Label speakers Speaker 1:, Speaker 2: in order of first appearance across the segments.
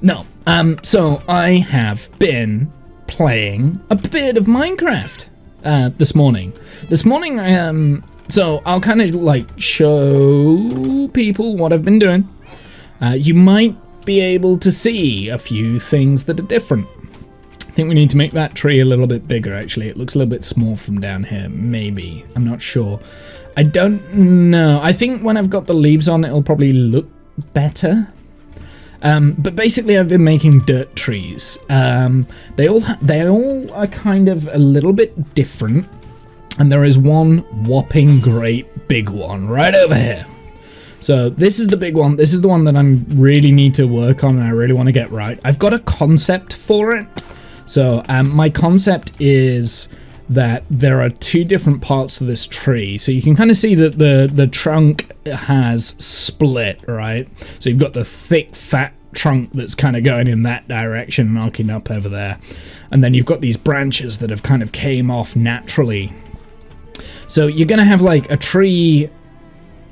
Speaker 1: No. So I have been playing a bit of Minecraft this morning. So I'll kind of like show people what I've been doing. You might be able to see a few things that are different. I think we need to make that tree a little bit bigger, actually. It looks a little bit small from down here, maybe. I'm not sure. I don't know. I think when I've got the leaves on, it'll probably look better. But basically, I've been making dirt trees. They all are kind of a little bit different. And there is one whopping great big one right over here. So this is the big one. This is the one that I really need to work on and I really want to get right. I've got a concept for it. So my concept is that there are two different parts of this tree. So you can kind of see that the trunk has split, right? So you've got the thick, fat trunk that's kind of going in that direction and arcing up over there. And then you've got these branches that have kind of came off naturally. So you're going to have like a tree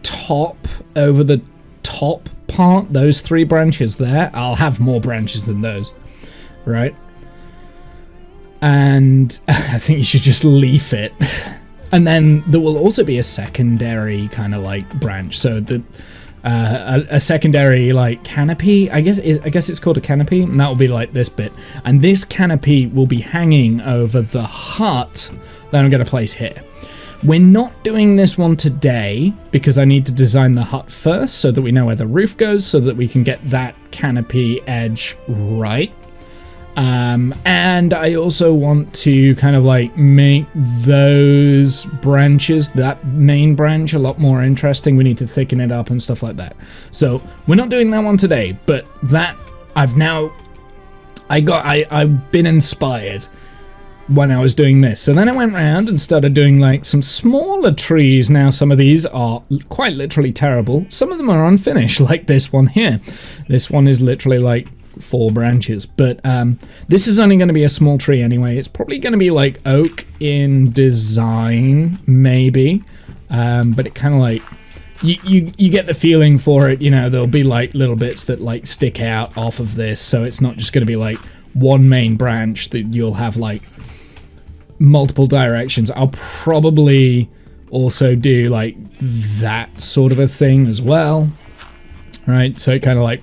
Speaker 1: top over the top part, those three branches there. I'll have more branches than those, right? And I think you should just leaf it. And then there will also be a secondary kind of like branch. So the a secondary like canopy, I guess it's called a canopy, and that will be like this bit. And this canopy will be hanging over the hut that I'm going to place here. We're not doing this one today because I need to design the hut first so that we know where the roof goes so that we can get that canopy edge right. And I also want to kind of like make those branches, that main branch, a lot more interesting. We need to thicken it up and stuff like that. So we're not doing that one today, but that I've been inspired when I was doing this. So then I went around and started doing like some smaller trees. Now some of these are quite literally terrible. Some of them are unfinished, like this one here. This one is literally like 4 branches, but this is only going to be a small tree anyway. It's probably going to be like oak in design, maybe, but it kind of like you get the feeling for it. You know, there'll be like little bits that like stick out off of this, so it's not just going to be like one main branch that you'll have like multiple directions. I'll probably also do like that sort of a thing as well, right? So it kind of like,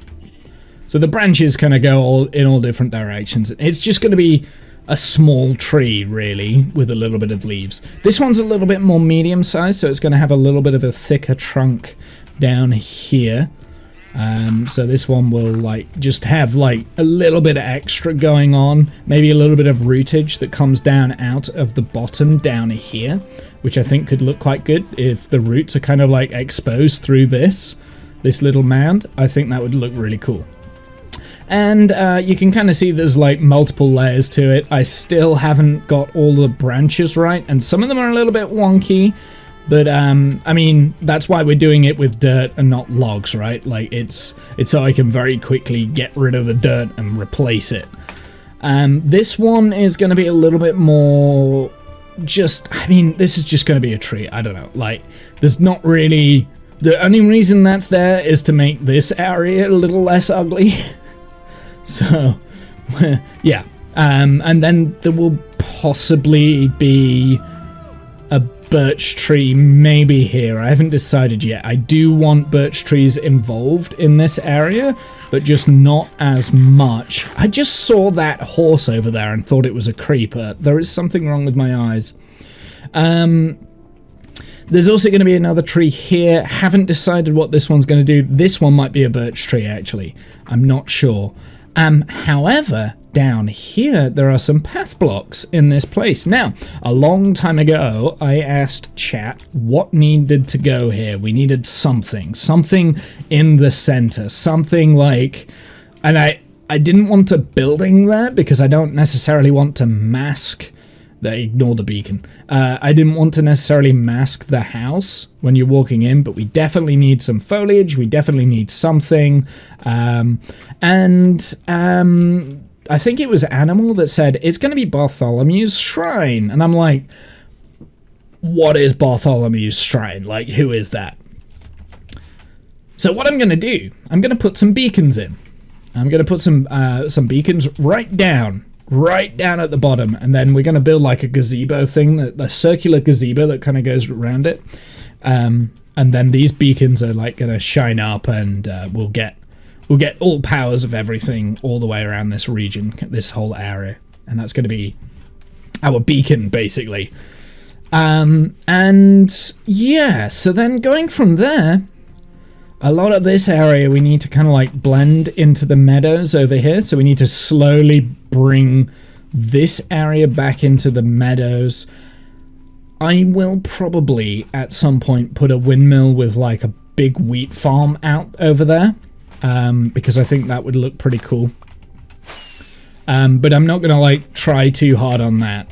Speaker 1: so the branches kind of go in all different directions. It's just going to be a small tree, really, with a little bit of leaves. This one's a little bit more medium sized, so it's going to have a little bit of a thicker trunk down here. So this one will like just have like a little bit of extra going on, maybe a little bit of rootage that comes down out of the bottom down here, which I think could look quite good if the roots are kind of like exposed through this little mound. I think that would look really cool. And you can kind of see there's like multiple layers to it. I still haven't got all the branches right, and some of them are a little bit wonky. But I mean, that's why we're doing it with dirt and not logs, right? Like it's so I can very quickly get rid of the dirt and replace it. This one is going to be a little bit more I mean, this is just going to be a tree. I don't know. Like, there's not really... The only reason that's there is to make this area a little less ugly. So, yeah. And then there will possibly be a birch tree maybe here. I haven't decided yet. I do want birch trees involved in this area, but just not as much. I just saw that horse over there and thought it was a creeper. There is something wrong with my eyes. There's also going to be another tree here. Haven't decided what this one's going to do. This one might be a birch tree, actually. I'm not sure. However, down here, there are some path blocks in this place. Now, a long time ago, I asked chat what needed to go here. We needed something in the center, something like, and I didn't want a building there because I don't necessarily want to mask, ignore the beacon. I didn't want to necessarily mask the house when you're walking in, but we definitely need some foliage. We definitely need something. I think it was Animal that said, it's going to be Bartholomew's Shrine. And I'm like, what is Bartholomew's Shrine? Like, who is that? So what I'm going to do, I'm going to put some beacons in. I'm going to put some beacons right down at the bottom, and then we're going to build like a gazebo thing, the circular gazebo that kind of goes around it. And then these beacons are like going to shine up, and we'll get all powers of everything all the way around this region, this whole area, and that's going to be our beacon basically. And yeah, so then going from there, a lot of this area we need to kind of like blend into the meadows over here. So we need to slowly bring this area back into the meadows. I will probably at some point put a windmill with like a big wheat farm out over there, because I think that would look pretty cool. But I'm not gonna like try too hard on that.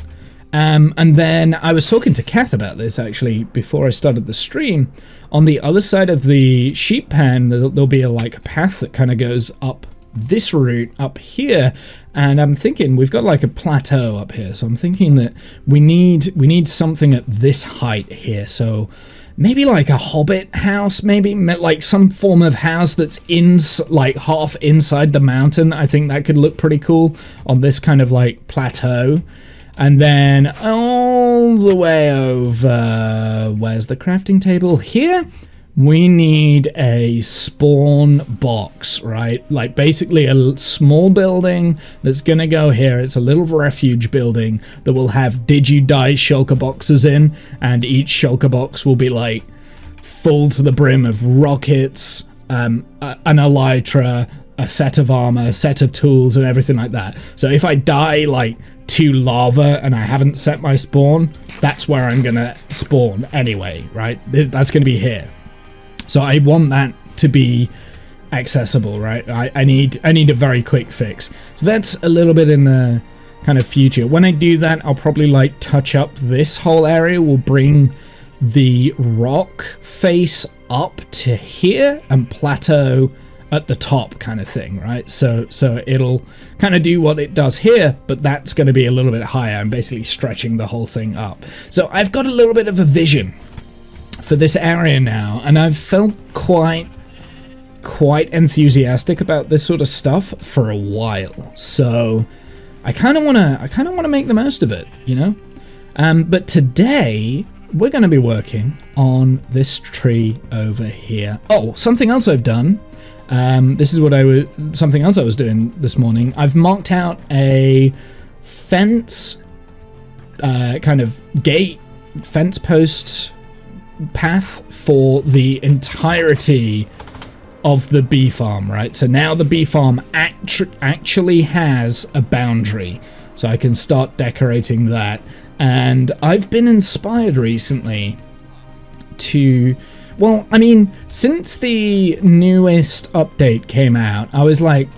Speaker 1: And then I was talking to Kath about this actually before I started the stream. On the other side of the sheep pen, there'll be like a path that kind of goes up this route up here, and I'm thinking we've got like a plateau up here, so I'm thinking that we need something at this height here. So maybe like a hobbit house, maybe like some form of house that's in like half inside the mountain. I think that could look pretty cool on this kind of like plateau. And then all the way over, where's the crafting table? Here, we need a spawn box, right? Like basically a small building that's going to go here. It's a little refuge building that will have did you die shulker boxes in, and each shulker box will be like full to the brim of rockets, an elytra, a set of armor, a set of tools, and everything like that. So if I die like to lava and I haven't set my spawn, that's where I'm gonna spawn anyway, right? That's gonna be here. So I want that to be accessible, right? I need a very quick fix. So that's a little bit in the kind of future. When I do that, I'll probably like touch up this whole area. We'll bring the rock face up to here and plateau at the top kind of thing, right? So it'll kind of do what it does here, but that's going to be a little bit higher. I'm basically stretching the whole thing up. So I've got a little bit of a vision for this area now, and I've felt quite enthusiastic about this sort of stuff for a while. So I kind of want to make the most of it, you know? But today we're going to be working on this tree over here. Oh, something else I've done. This is something else I was doing this morning. I've marked out a fence, kind of gate, fence post path for the entirety of the bee farm, right? So now the bee farm actually has a boundary, so I can start decorating that. And I've been inspired recently to... Well, I mean, since the newest update came out, I was like,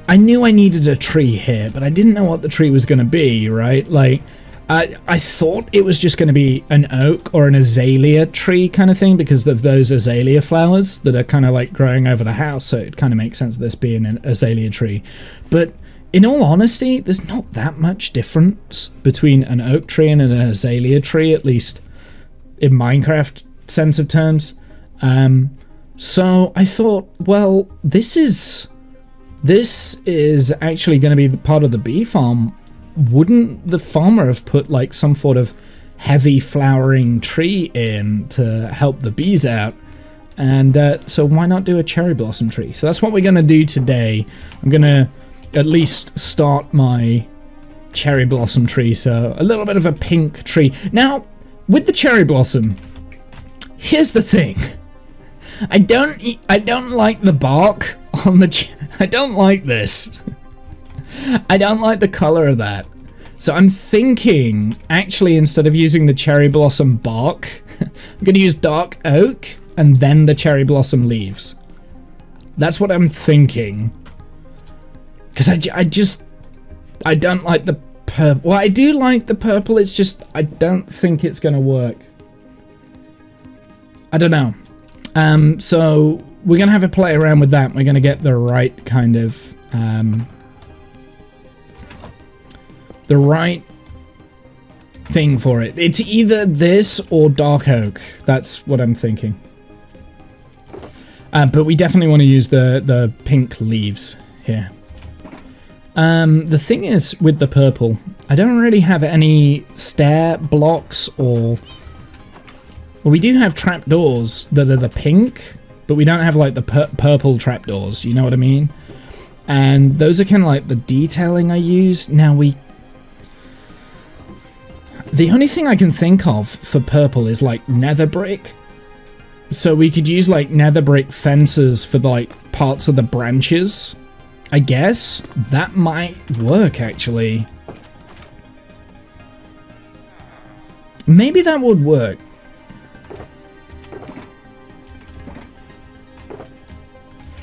Speaker 1: I knew I needed a tree here, but I didn't know what the tree was going to be, right? Like, I thought it was just going to be an oak or an azalea tree kind of thing because of those azalea flowers that are kind of like growing over the house, so it kind of makes sense this being an azalea tree. But in all honesty, there's not that much difference between an oak tree and an azalea tree, at least in Minecraft sense of terms. So I thought, well, this is actually going to be part of the bee farm. Wouldn't the farmer have put like some sort of heavy flowering tree in to help the bees out? And so why not do a cherry blossom tree? So that's what we're going to do today. I'm going to at least start my cherry blossom tree. So a little bit of a pink tree. Now, with the cherry blossom, here's the thing. I don't like the bark on the... I don't like this. I don't like the color of that. So I'm thinking, actually, instead of using the cherry blossom bark, I'm going to use dark oak and then the cherry blossom leaves. That's what I'm thinking. Because I don't like the purple. Well, I do like the purple. It's just, I don't think it's going to work. I don't know. So we're going to have a play around with that. We're going to get the right kind of... the right thing for it. It's either this or dark oak. That's what I'm thinking. But we definitely want to use the pink leaves here. The thing is with the purple, I don't really have any stair blocks or... Well, we do have trapdoors that are the pink, but we don't have like the purple trapdoors, you know what I mean? And those are kind of like the detailing I use. Now the only thing I can think of for purple is like nether brick. So we could use like nether brick fences for the, like parts of the branches. I guess that might work actually. Maybe that would work.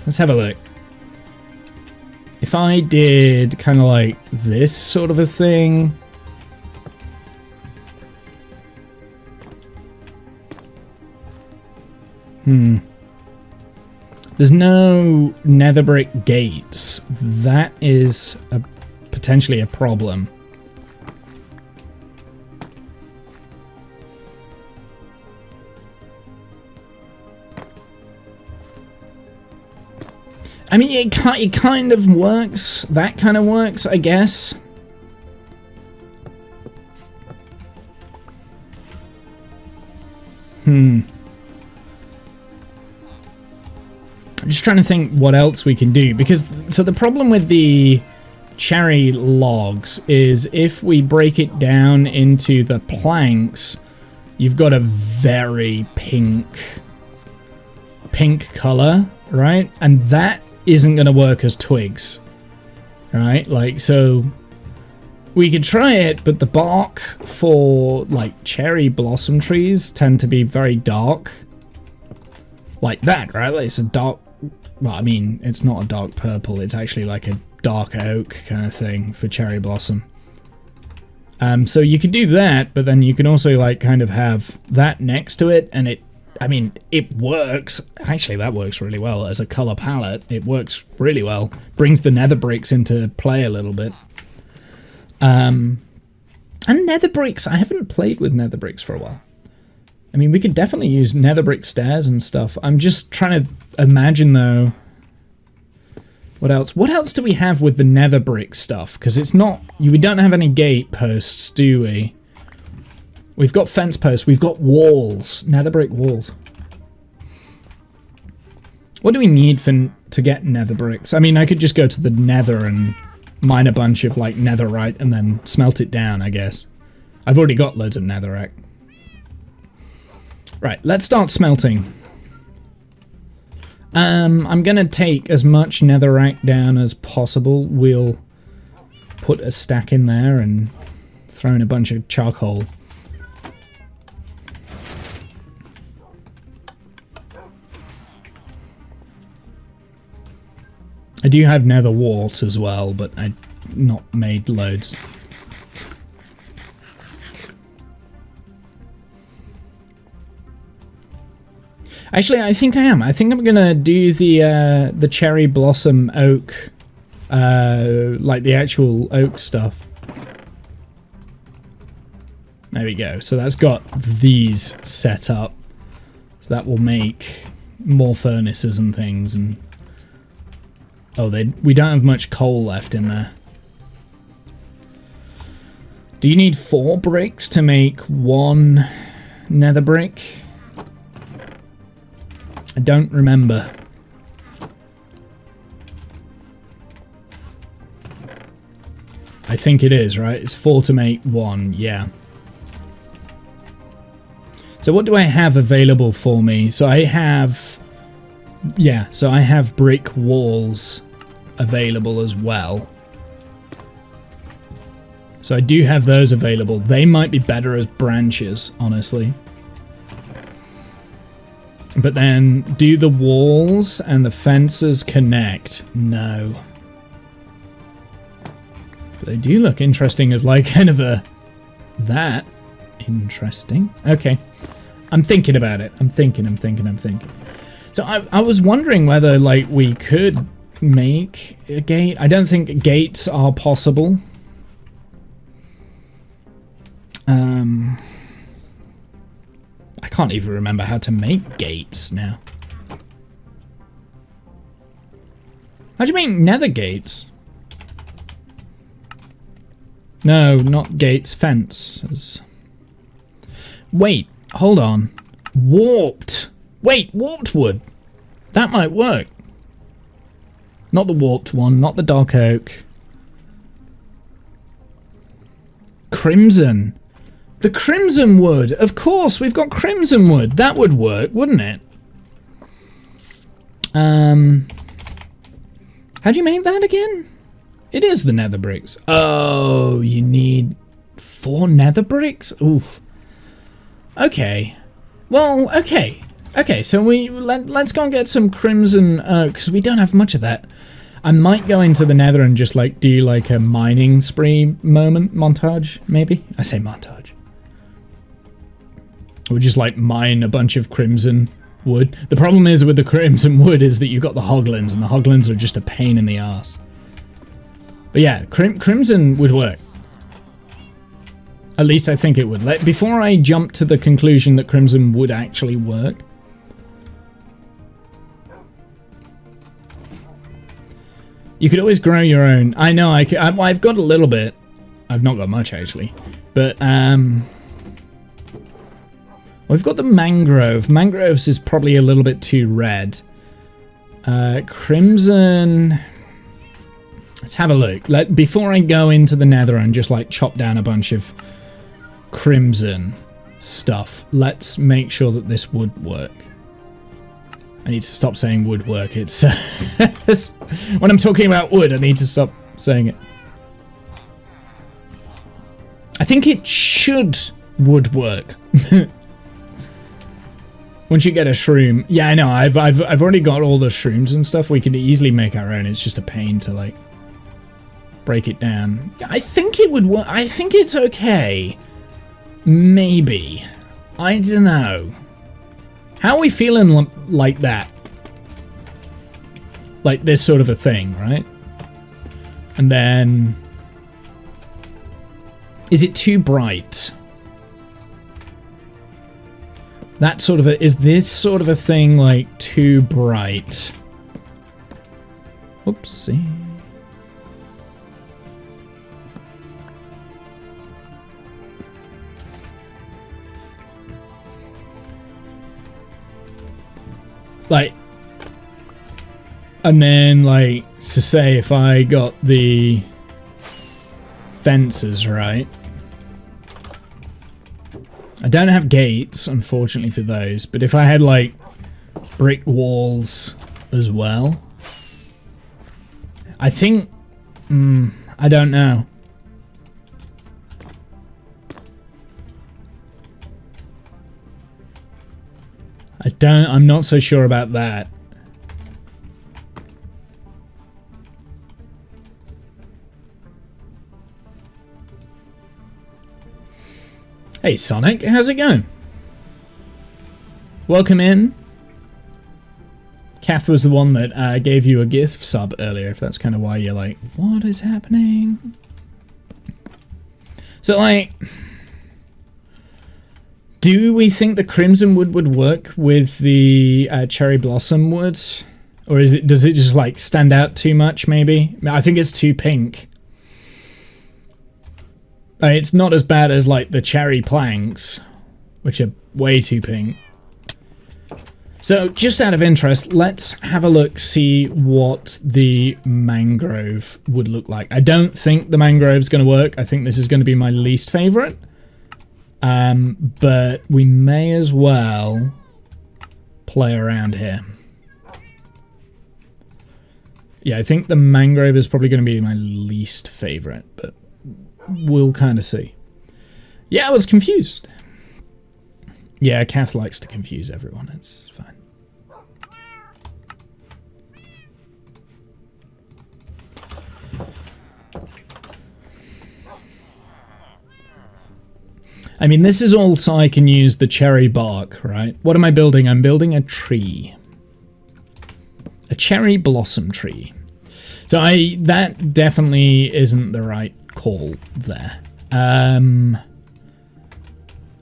Speaker 1: Let's have a look. If I did kind of like this sort of a thing. There's no nether brick gates. That is potentially a problem. I mean, it kind of works. That kind of works, I guess. I'm just trying to think what else we can do, because so the problem with the cherry logs is if we break it down into the planks, you've got a very pink color, right? And that isn't going to work as twigs, right? Like, so we could try it, but the bark for like cherry blossom trees tend to be very dark, like that, right? Like it's a dark, well, I mean, it's not a dark purple, it's actually like a dark oak kind of thing for cherry blossom. So you could do that, but then you can also like kind of have that next to it, and I mean, it works. Actually, that works really well as a color palette. It works really well. Brings the nether bricks into play a little bit. And nether bricks, I haven't played with nether bricks for a while. I mean, we could definitely use nether brick stairs and stuff. I'm just trying to imagine, though, what else? What else do we have with the nether brick stuff? Because it's not... We don't have any gate posts, do we? We've got fence posts. We've got walls. Nether brick walls. What do we need to get nether bricks? I mean, I could just go to the nether and mine a bunch of, like, netherite and then smelt it down, I guess. I've already got loads of netherite. Right, let's start smelting. I'm going to take as much netherite down as possible. We'll put a stack in there and throw in a bunch of charcoal. I do have nether wart as well, but I've not made loads. Actually, I think I am. I think I'm gonna do the cherry blossom oak, like the actual oak stuff. There we go. So that's got these set up. So that will make more furnaces and things. And oh, we don't have much coal left in there. Do you need 4 bricks to make 1 nether brick? I don't remember. I think it is, right? It's 4 to make 1, yeah. So what do I have available for me? So I have... Yeah, so I have brick walls available as well. So I do have those available. They might be better as branches, honestly. But then, do the walls and the fences connect? No. But they do look interesting as like kind of a... That. Interesting. Okay. I'm thinking about it. I'm thinking. So I was wondering whether like we could make a gate. I don't think gates are possible. I can't even remember how to make gates now. How do you make nether gates? No, not gates, fences. Wait, hold on. Warped. Wait, warped wood. That might work. Not the warped one, not the dark oak. Crimson. The crimson wood. Of course, we've got crimson wood. That would work, wouldn't it? How do you make that again? It is the nether bricks. Oh, you need 4 nether bricks? Oof. Okay. Well, okay. Okay, so let's go and get some crimson because we don't have much of that. I might go into the nether and just like do like a mining spree montage, maybe? I say montage. Or just like mine a bunch of crimson wood. The problem is with the crimson wood is that you've got the hoglins, and the hoglins are just a pain in the ass. But yeah, crimson would work. At least I think it would. Before I jump to the conclusion that crimson would actually work. You could always grow your own. I know, I've got a little bit. I've not got much actually. But, we've got the mangrove. Mangroves is probably a little bit too red. Crimson... Let's have a look. Before I go into the nether and just like chop down a bunch of crimson stuff, let's make sure that this would work. I need to stop saying would work. It's when I'm talking about wood, I need to stop saying it. I think it would work. Once you get a shroom, yeah, I know. I've already got all the shrooms and stuff. We could easily make our own. It's just a pain to like break it down. I think it would work. I think it's okay. Maybe. I don't know. How are we feeling like that? Like this sort of a thing, right? And then... Is it too bright? That sort of a... Is this sort of a thing like too bright? Oopsie. Like, and then like to say if I got the fences right. I don't have gates, unfortunately, for those, but if I had like brick walls as well, I think, I don't know. I'm not so sure about that. Hey Sonic, how's it going? Welcome in. Kath was the one that gave you a gift sub earlier, if that's kind of why you're like, what is happening? So like... Do we think the crimson wood would work with the cherry blossom wood? Or does it just like stand out too much maybe? I think it's too pink. It's not as bad as like the cherry planks, which are way too pink. So just out of interest, let's have a look, see what the mangrove would look like. I don't think the mangrove's going to work. I think this is going to be my least favorite. But we may as well play around here. Yeah, I think the mangrove is probably going to be my least favorite, but we'll kind of see. Yeah, I was confused. Yeah, Kath likes to confuse everyone. It's fine. I mean, this is all so I can use the cherry bark, right? What am I building? I'm building a tree. A cherry blossom tree. So that definitely isn't the right call there. I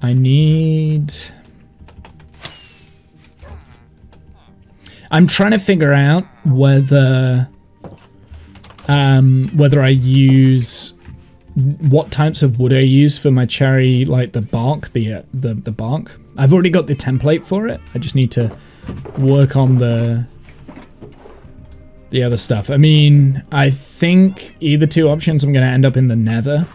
Speaker 1: need... I'm trying to figure out whether whether I use what types of wood I use for my cherry, like the bark, the bark. I've already got the template for it. I just need to work on the other stuff. I mean, I think either two options I'm going to end up in the nether.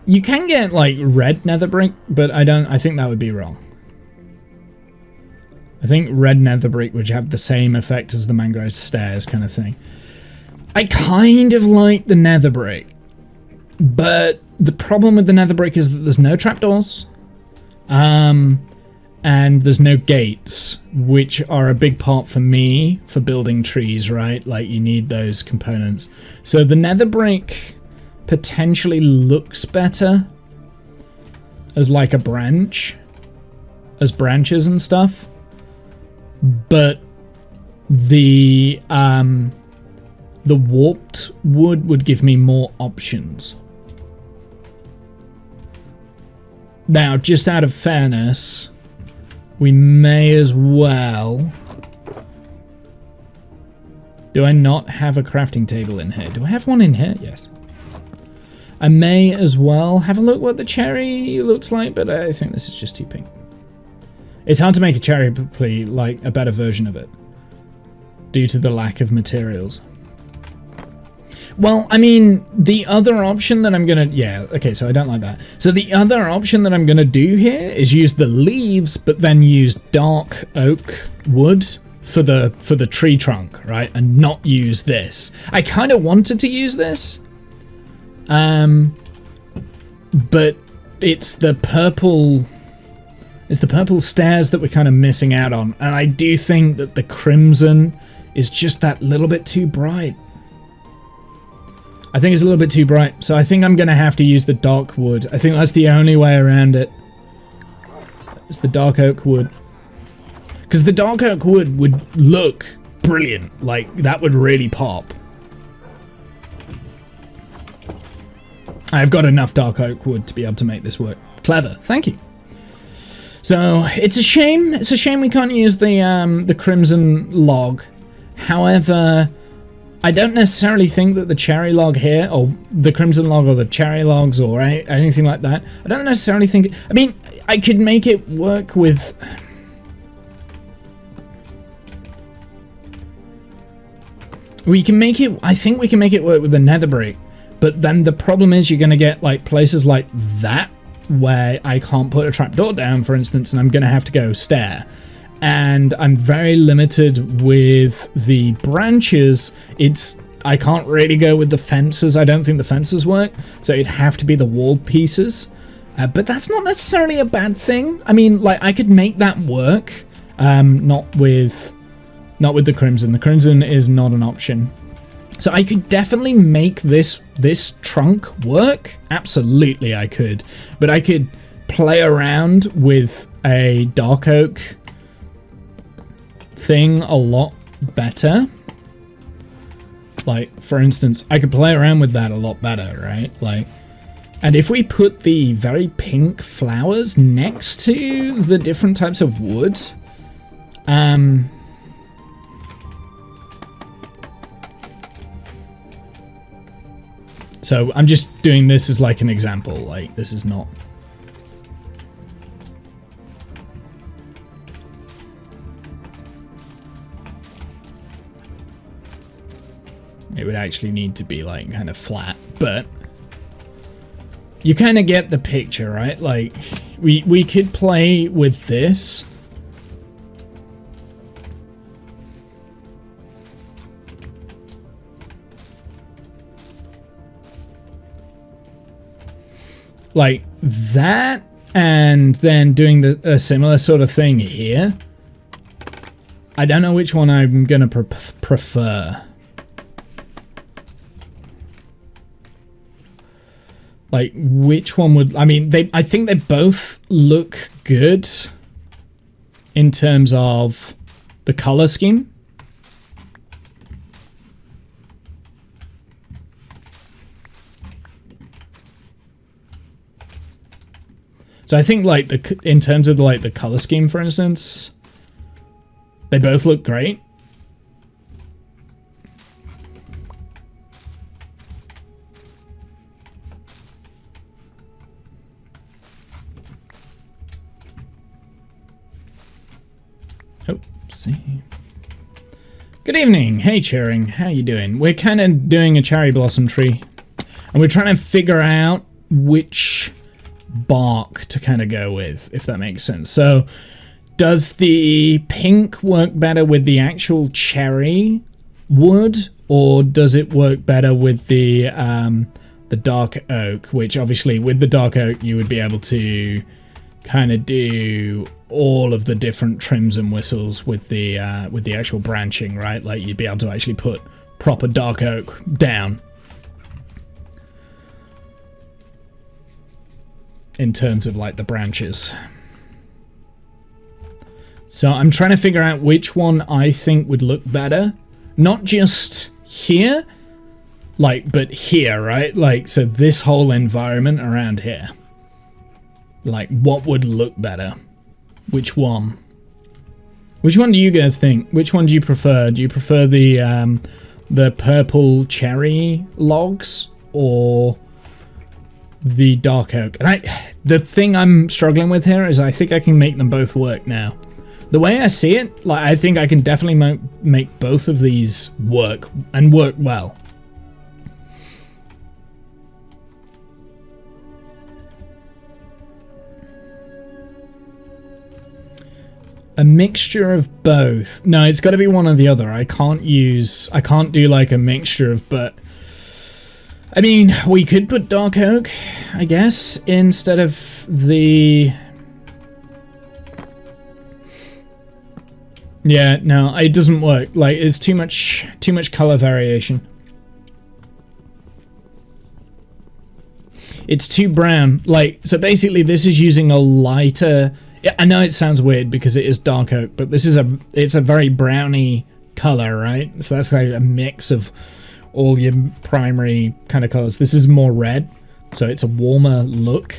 Speaker 1: You can get like red nether brick, but I think that would be wrong. I think red nether brick would have the same effect as the mangrove stairs kind of thing. I kind of like the nether brick, but the problem with the nether brick is that there's no trapdoors, and there's no gates, which are a big part for me for building trees, right? Like you need those components. So the nether brick potentially looks better as like a branch, as branches and stuff, but the warped wood would give me more options. Now, just out of fairness, we may as well... Do I not have a crafting table in here? Do I have one in here? Yes. I may as well have a look what the cherry looks like, but I think this is just too pink. It's hard to make a cherry, like a better version of it, due to the lack of materials. Well, I mean, the other option that I'm gonna... Yeah, okay, so I don't like that. So the other option that I'm gonna do here is use the leaves, but then use dark oak wood for the tree trunk, right? And not use this. I kind of wanted to use this, but it's the purple stairs that we're kind of missing out on. And I do think that the crimson is just that little bit too bright. I think it's a little bit too bright, so I think I'm going to have to use the dark wood. I think that's the only way around it. It's the dark oak wood. Because the dark oak wood would look brilliant. Like, that would really pop. I've got enough dark oak wood to be able to make this work. Clever. Thank you. So, it's a shame. It's a shame we can't use the crimson log. However... I don't necessarily think that the cherry log here, or the crimson log, or the cherry logs, or anything like that, I don't necessarily think... I mean, I could make it work with... We can make it... I think we can make it work with the nether brick, but then the problem is you're going to get like places like that, where I can't put a trapdoor down, for instance, and I'm going to have to go stair. And I'm very limited with the branches. I can't really go with the fences. I don't think the fences work, so it'd have to be the wall pieces. But that's not necessarily a bad thing. I mean, like, I could make that work. Not with the crimson. The crimson is not an option. So I could definitely make this trunk work. Absolutely, I could. But I could play around with a dark oak thing a lot better. Like, for instance, I could play around with that a lot better, right? Like, and if we put the very pink flowers next to the different types of wood, so I'm just doing this as like an example. Like, this is not... It would actually need to be like kind of flat, but you kind of get the picture, right? Like, we could play with this. Like that, and then doing a similar sort of thing here. I don't know which one I'm gonna prefer. Like, which one would... I mean, I think they both look good in terms of the color scheme. So I think, like, in terms of, like, the color scheme, for instance, they both look great. see. Good evening. Hey, Cheering. How you doing? We're kind of doing a cherry blossom tree, and we're trying to figure out which bark to kind of go with, if that makes sense. So, does the pink work better with the actual cherry wood, or does it work better with the dark oak? Which obviously, with the dark oak, you would be able to kind of do all of the different trims and whistles with the actual branching, right? Like you'd be able to actually put proper dark oak down in terms of like the branches. So I'm trying to figure out which one I think would look better, not just here, like, but here, right? Like, so this whole environment around here, like what would look better? Which one? Which one do you guys think? Which one do you prefer? Do you prefer the purple cherry logs or the dark oak? And the thing I'm struggling with here is I think I can make them both work now. The way I see it, like I think I can definitely make both of these work and work well. A mixture of both. No, it's got to be one or the other. I can't do like a mixture of, but I mean, we could put dark oak, I guess, instead of the... Yeah, no, it doesn't work. Like, it's too much color variation. It's too brown. Like, so basically this is using a lighter... Yeah, I know it sounds weird because it is dark oak, but this is it's a very browny color, right? So that's like a mix of all your primary kind of colors. This is more red, so it's a warmer look.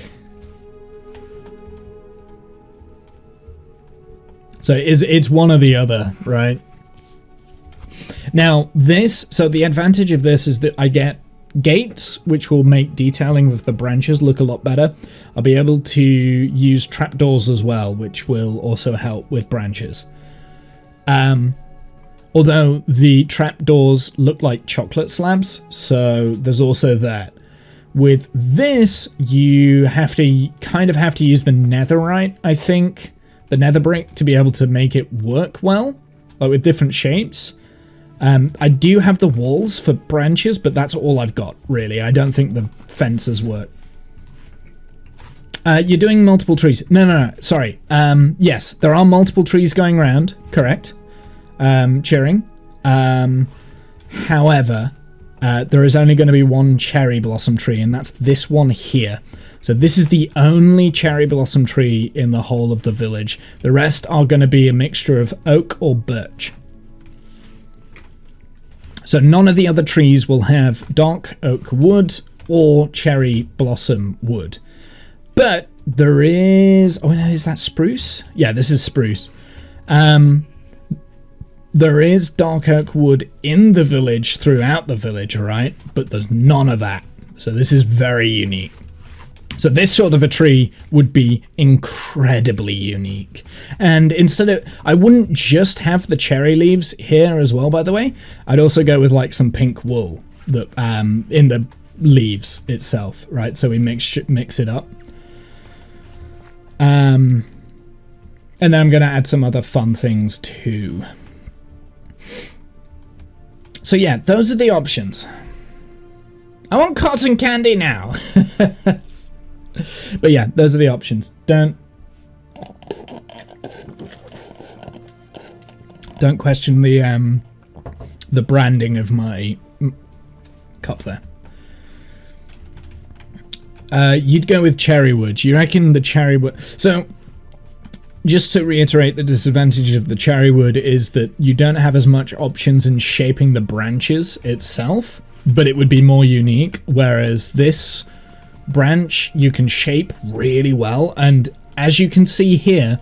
Speaker 1: So it's one or the other, right? Now so the advantage of this is that I get gates, which will make detailing of the branches look a lot better. I'll be able to use trapdoors as well, which will also help with branches. Although the trapdoors look like chocolate slabs, so there's also that. With this, you have to use the netherite, I think, the nether brick, to be able to make it work well, like with different shapes. I do have the walls for branches, but that's all I've got, really. I don't think the fences work. You're doing multiple trees. No, sorry. Yes, there are multiple trees going around, correct. Cheering. However, there is only going to be one cherry blossom tree, and that's this one here. So this is the only cherry blossom tree in the whole of the village. The rest are going to be a mixture of oak or birch. So none of the other trees will have dark oak wood or cherry blossom wood. But there is... Oh, no, is that spruce? Yeah, this is spruce. There is dark oak wood in the village, throughout the village, right? But there's none of that. So this is very unique. So this sort of a tree would be incredibly unique. And instead of... I wouldn't just have the cherry leaves here as well, by the way. I'd also go with like some pink wool that in the leaves itself, right? So we mix it up. And then I'm going to add some other fun things too. So yeah, those are the options. I want cotton candy now. But yeah, those are the options. Don't question the branding of my cup there. You'd go with cherry wood. You reckon the cherry wood... So, just to reiterate, the disadvantage of the cherry wood is that you don't have as much options in shaping the branches itself, but it would be more unique, whereas this branch you can shape really well, and as you can see here,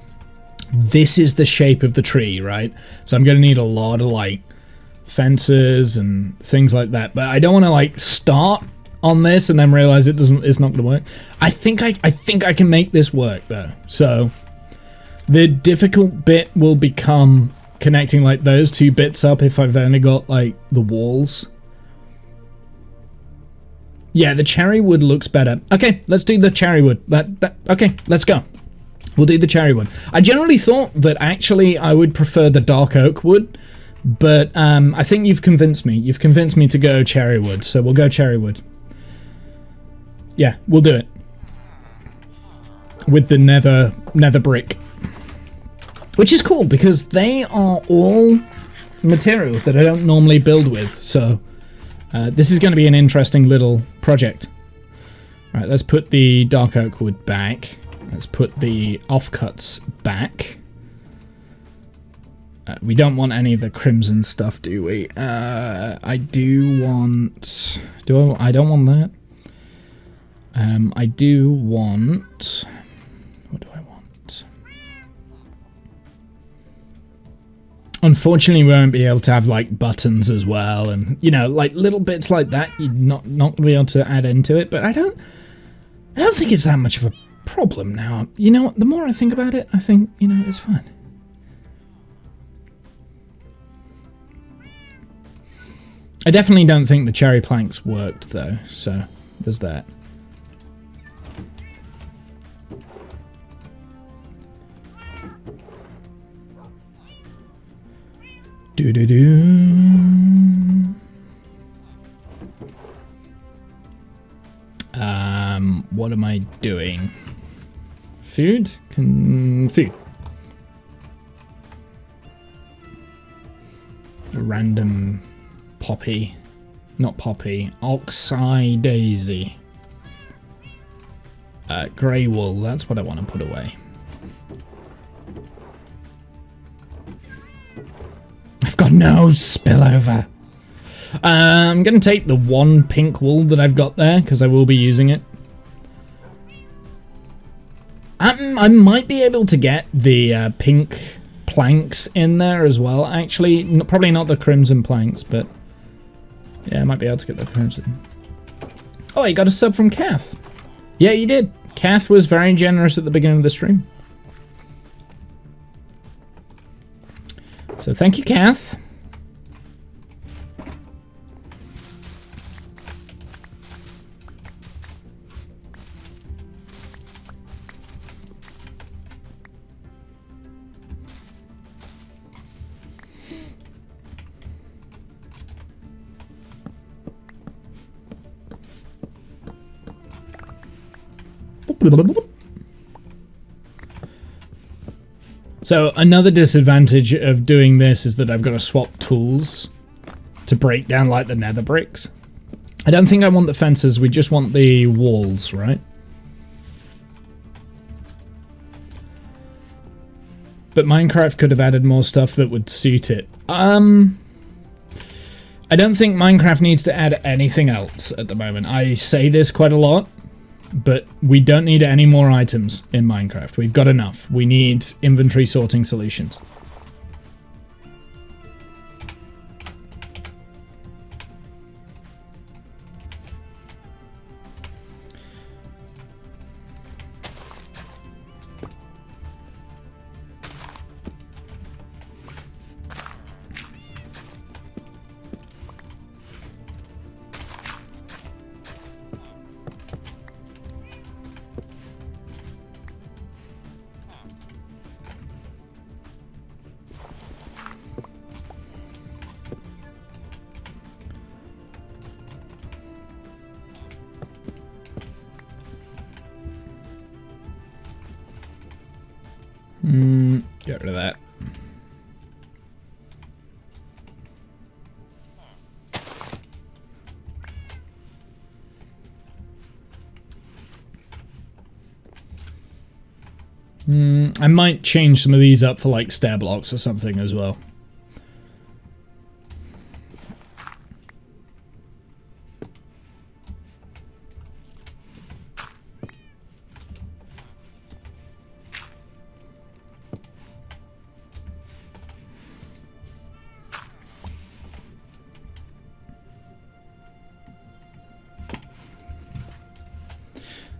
Speaker 1: this is the shape of the tree, right? So I'm going to need a lot of like fences and things like that, but I don't want to like start on this and then realize it's not going to work. I think I can make this work though. So the difficult bit will become connecting like those two bits up if I've only got like the walls. Yeah, the cherry wood looks better. Okay, let's do the cherry wood. Okay, let's go. We'll do the cherry wood. I generally thought that actually I would prefer the dark oak wood, but I think you've convinced me. You've convinced me to go cherry wood, so we'll go cherry wood. Yeah, we'll do it. With the nether brick. Which is cool, because they are all materials that I don't normally build with, so this is going to be an interesting little project. Alright, let's put the dark oak wood back. Let's put the offcuts back. We don't want any of the crimson stuff, do we? I do want... I don't want that. I do want... What do I want? Unfortunately, we won't be able to have, like, buttons as well. And, you know, like, little bits like that, you're not going to be able to add into it. But I don't think it's that much of a problem now. You know what? The more I think about it, I think, you know, it's fine. I definitely don't think the cherry planks worked, though. So, there's that. What am I doing? Food? Food. A random poppy. Not poppy. Oxeye daisy. Grey wool. That's what I want to put away. I've got no spillover. I'm going to take the one pink wool that I've got there, because I will be using it. I might be able to get the pink planks in there as well, actually. Probably not the crimson planks, but... yeah, I might be able to get the crimson. Oh, you got a sub from Kath. Yeah, you did. Kath was very generous at the beginning of the stream. So thank you, Kath. So another disadvantage of doing this is that I've got to swap tools to break down like the nether bricks. I don't think I want the fences, we just want the walls, right? But Minecraft could have added more stuff that would suit it. I don't think Minecraft needs to add anything else at the moment. I say this quite a lot, but we don't need any more items in Minecraft. We've got enough. We need inventory sorting solutions. Get rid of that. I might change some of these up for like stair blocks or something as well.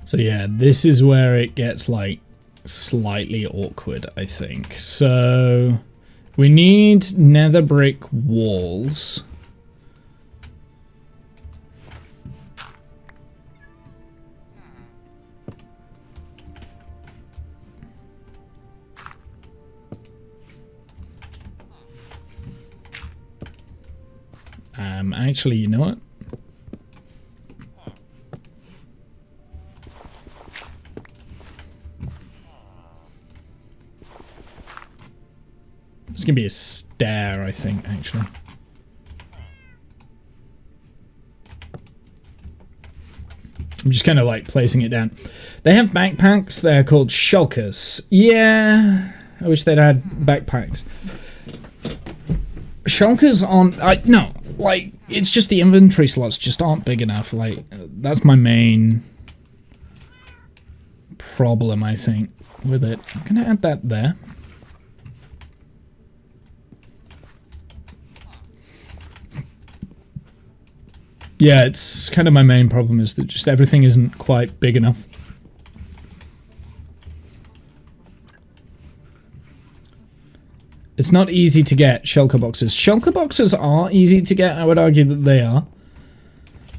Speaker 1: So yeah, this is where it gets like slightly awkward, I think. So We need nether brick walls. Actually, you know what? It's gonna be a stair, I think, actually. I'm just kind of like placing it down. They have backpacks, they're called shulkers. Yeah, I wish they'd had backpacks. Shulkers aren't, no, like, it's just the inventory slots just aren't big enough. Like, that's my main problem, I think, with it. I'm gonna add that there. Yeah, it's kind of my main problem is that just everything isn't quite big enough. It's not easy to get shulker boxes. Shulker boxes are easy to get, I would argue that they are.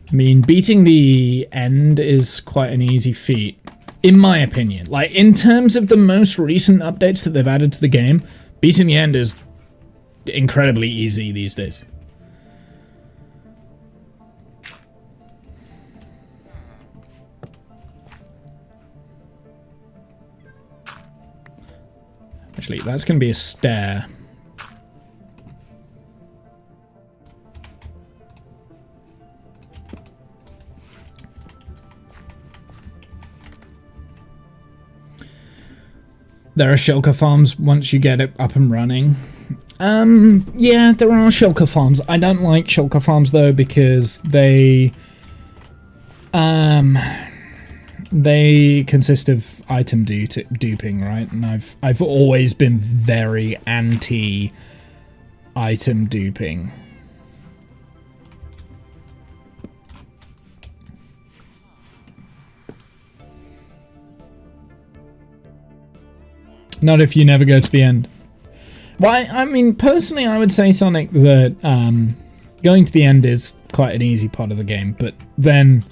Speaker 1: I mean, beating the end is quite an easy feat, in my opinion. Like, in terms of the most recent updates that they've added to the game, beating the end is incredibly easy these days. Actually, that's going to be a stair. There are shulker farms once you get it up and running. Yeah, there are shulker farms. I don't like shulker farms though because they consist of item duping, right? And I've always been very anti item duping. Not if you never go to the end. Well, I mean, personally, I would say, Sonic, that going to the end is quite an easy part of the game, but then,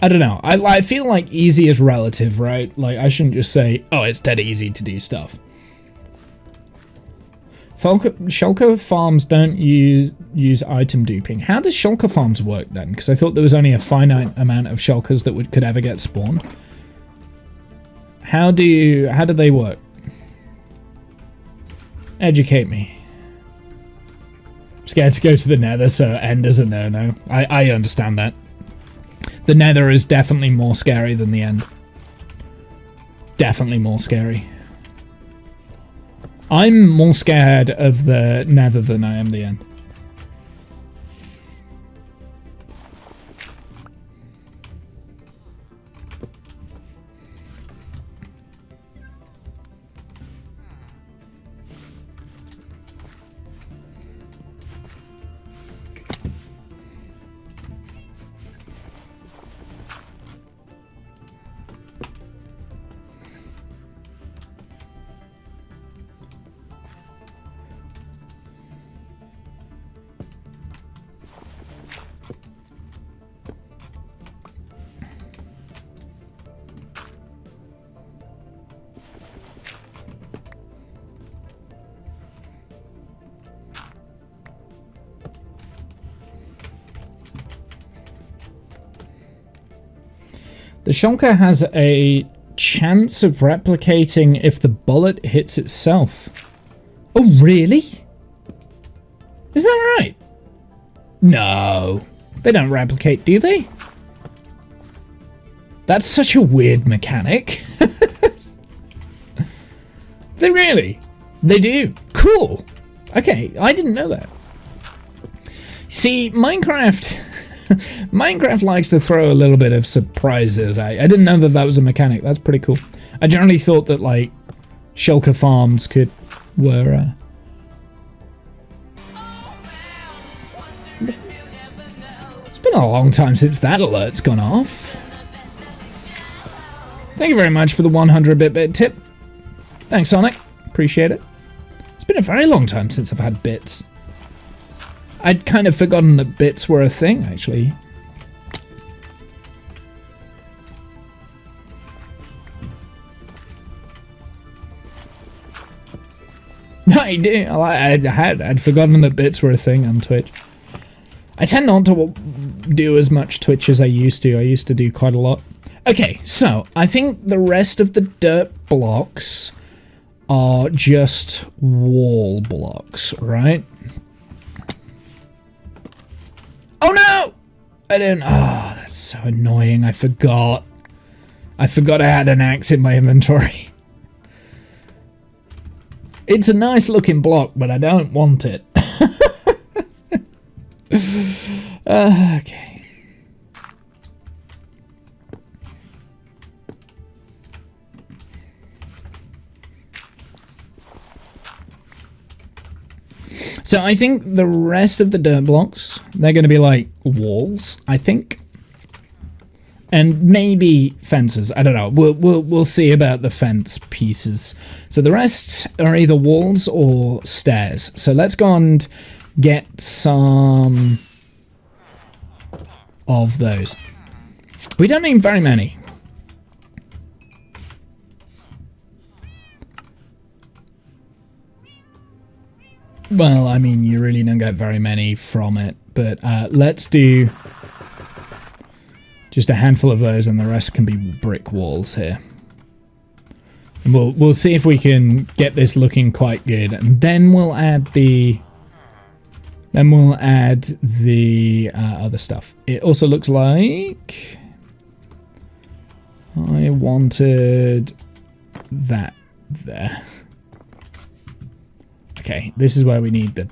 Speaker 1: I don't know, I feel like easy is relative, right? Like, I shouldn't just say, oh, it's dead easy to do stuff. Shulker farms don't use item duping. How does shulker farms work then? Because I thought there was only a finite amount of shulkers that could ever get spawned. How do they work? Educate me. I'm scared to go to the nether, so end is a no-no. I understand that. The nether is definitely more scary than the end. Definitely more scary. I'm more scared of the nether than I am the end. The shulker has a chance of replicating if the bullet hits itself. Oh, really? Is that right? No. They don't replicate, do they? That's such a weird mechanic. They really? They do. Cool. Okay, I didn't know that. See, Minecraft likes to throw a little bit of surprises. I didn't know that was a mechanic. That's pretty cool. I generally thought that, like, shulker farms were It's been a long time since that alert's gone off. Thank you very much for the 100 bit tip. Thanks, Sonic. Appreciate it. It's been a very long time since I've had bits. I'd kind of forgotten that bits were a thing, actually. I do. I'd forgotten that bits were a thing on Twitch. I tend not to do as much Twitch as I used to. I used to do quite a lot. Okay, so I think the rest of the dirt blocks are just wall blocks, right? Oh no! I didn't. Oh, that's so annoying. I forgot. I had an axe in my inventory. It's a nice looking block, but I don't want it. Okay. So I think the rest of the dirt blocks, they're going to be like walls, I think. And maybe fences. I don't know. We'll see about the fence pieces. So the rest are either walls or stairs. So let's go and get some of those. We don't need very many. Well, I mean, you really don't get very many from it, but let's do just a handful of those, and the rest can be brick walls here. And we'll see if we can get this looking quite good, and then we'll add the other stuff. It also looks like I wanted that there. Okay, this is where we need the...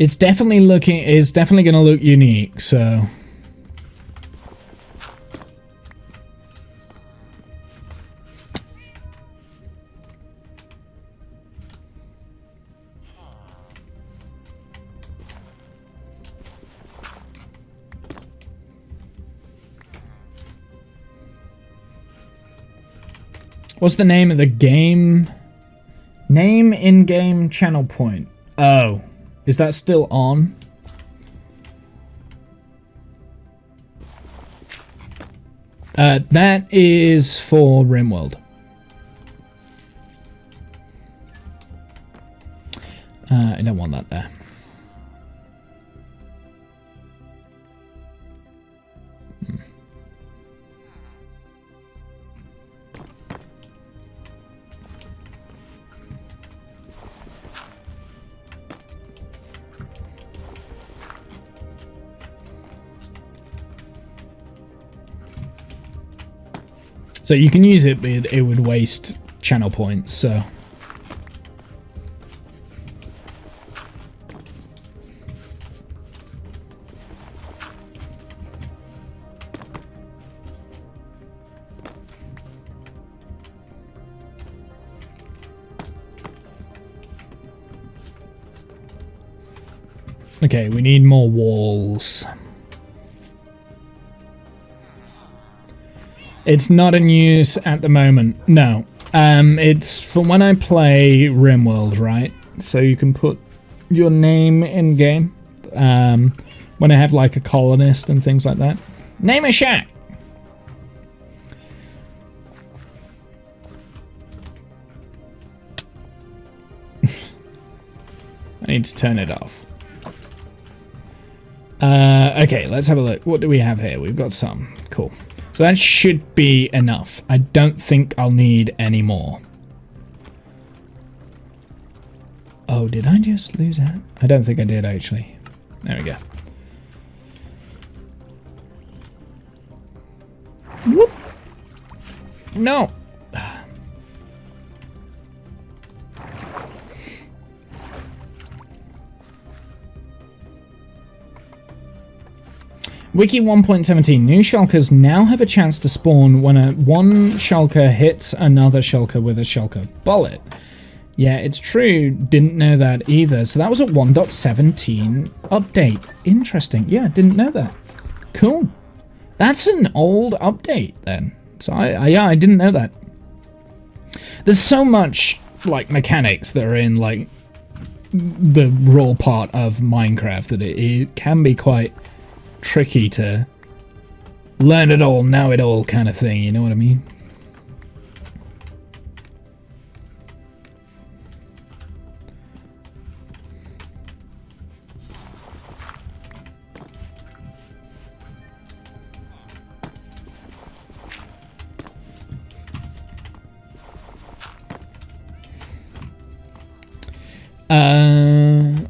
Speaker 1: It's definitely going to look unique, so... What's the name of the game? Name in-game channel point. Oh. Is that still on? That is for RimWorld. I don't want that there. So you can use it, but it would waste channel points, so... Okay, we need more walls. It's not in use at the moment, no. It's for when I play RimWorld, right? So you can put your name in game. When I have like a colonist and things like that. Name a shack! I need to turn it off. Okay, let's have a look. What do we have here? We've got some. Cool. So that should be enough. I don't think I'll need any more. Oh, did I just lose that? I don't think I did, actually. There we go. Whoop! No! Wiki 1.17. New shulkers now have a chance to spawn when one shulker hits another shulker with a shulker bullet. Yeah, it's true. Didn't know that either. So that was a 1.17 update. Interesting. Yeah, didn't know that. Cool. That's an old update then. So I didn't know that. There's so much like mechanics that are in like the raw part of Minecraft that it can be quite tricky to learn it all, know it all kind of thing, you know what I mean?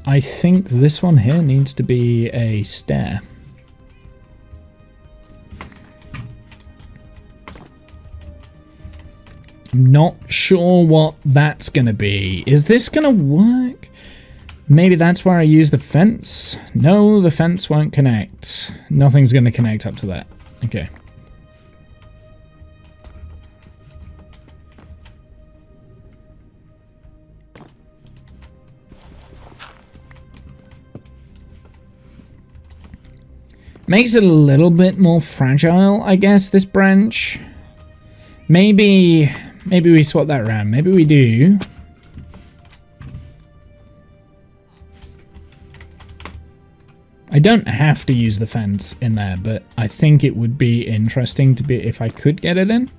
Speaker 1: I think this one here needs to be a stair. I'm not sure what that's going to be. Is this going to work? Maybe that's where I use the fence? No, the fence won't connect. Nothing's going to connect up to that. Okay. Makes it a little bit more fragile, I guess, this branch. Maybe we swap that around. Maybe we do. I don't have to use the fence in there, but I think it would be interesting to be if I could get it in.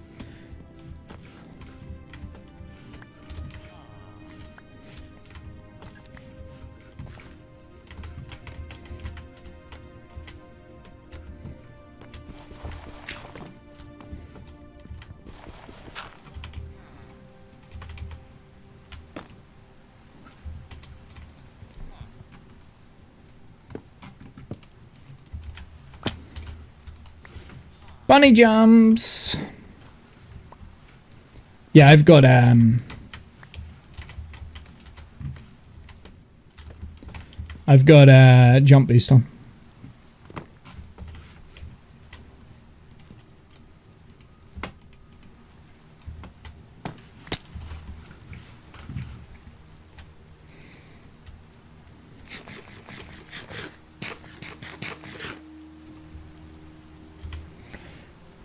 Speaker 1: Bunny jumps. Yeah, I've got jump boost on.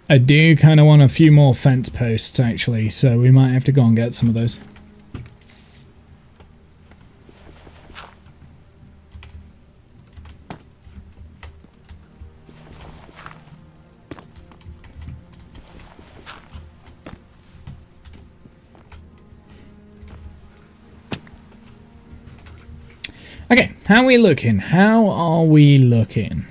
Speaker 1: I do kind of want a few more fence posts, actually, so we might have to go and get some of those. Okay, how are we looking? How are we looking?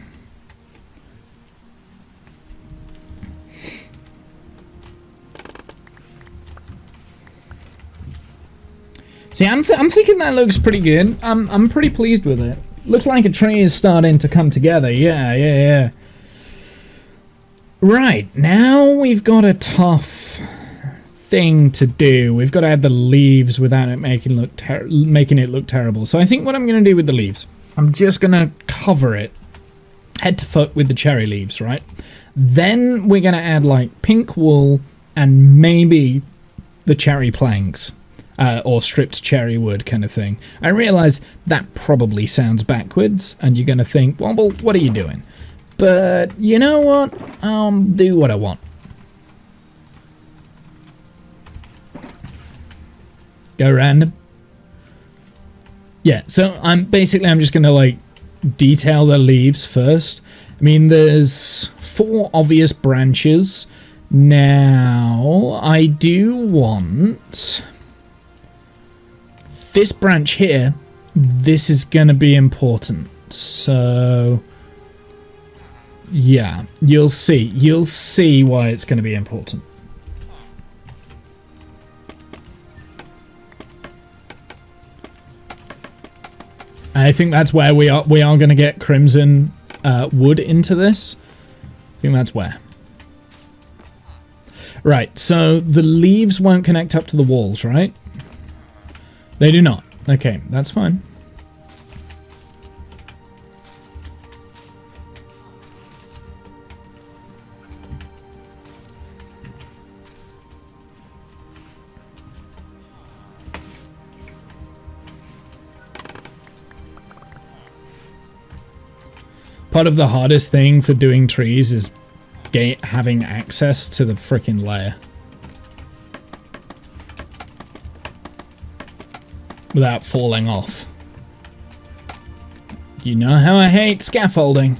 Speaker 1: See, I'm thinking that looks pretty good. I'm pretty pleased with it. Looks like a tree is starting to come together. Yeah. Right, now we've got a tough thing to do. We've got to add the leaves without it making it look terrible. So I think what I'm going to do with the leaves, I'm just going to cover it head to foot with the cherry leaves, right? Then we're going to add like pink wool and maybe the cherry planks. Or stripped cherry wood kind of thing. I realize that probably sounds backwards, and you're going to think, well, what are you doing? But you know what? I'll do what I want. Go random. Yeah, so I'm just going to like detail the leaves first. I mean, there's 4 obvious branches. Now, I do want this branch here. This is going to be important. So, yeah, you'll see why it's going to be important. I think that's where we are going to get crimson wood into this. I think that's where. Right, so the leaves won't connect up to the walls, right? They do not. Okay, that's fine. Part of the hardest thing for doing trees is having access to the frickin' layer without falling off. You know how I hate scaffolding.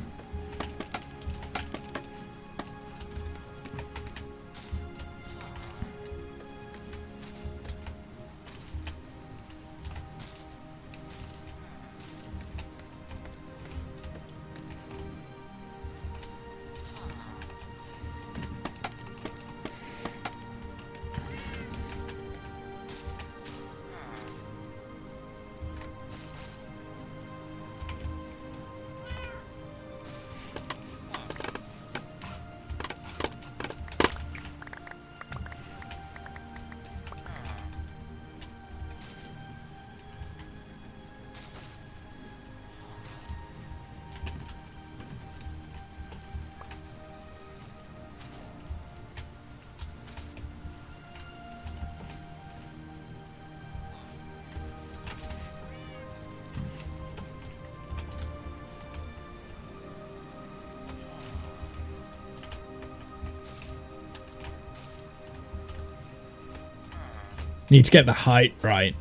Speaker 1: Need to get the height right.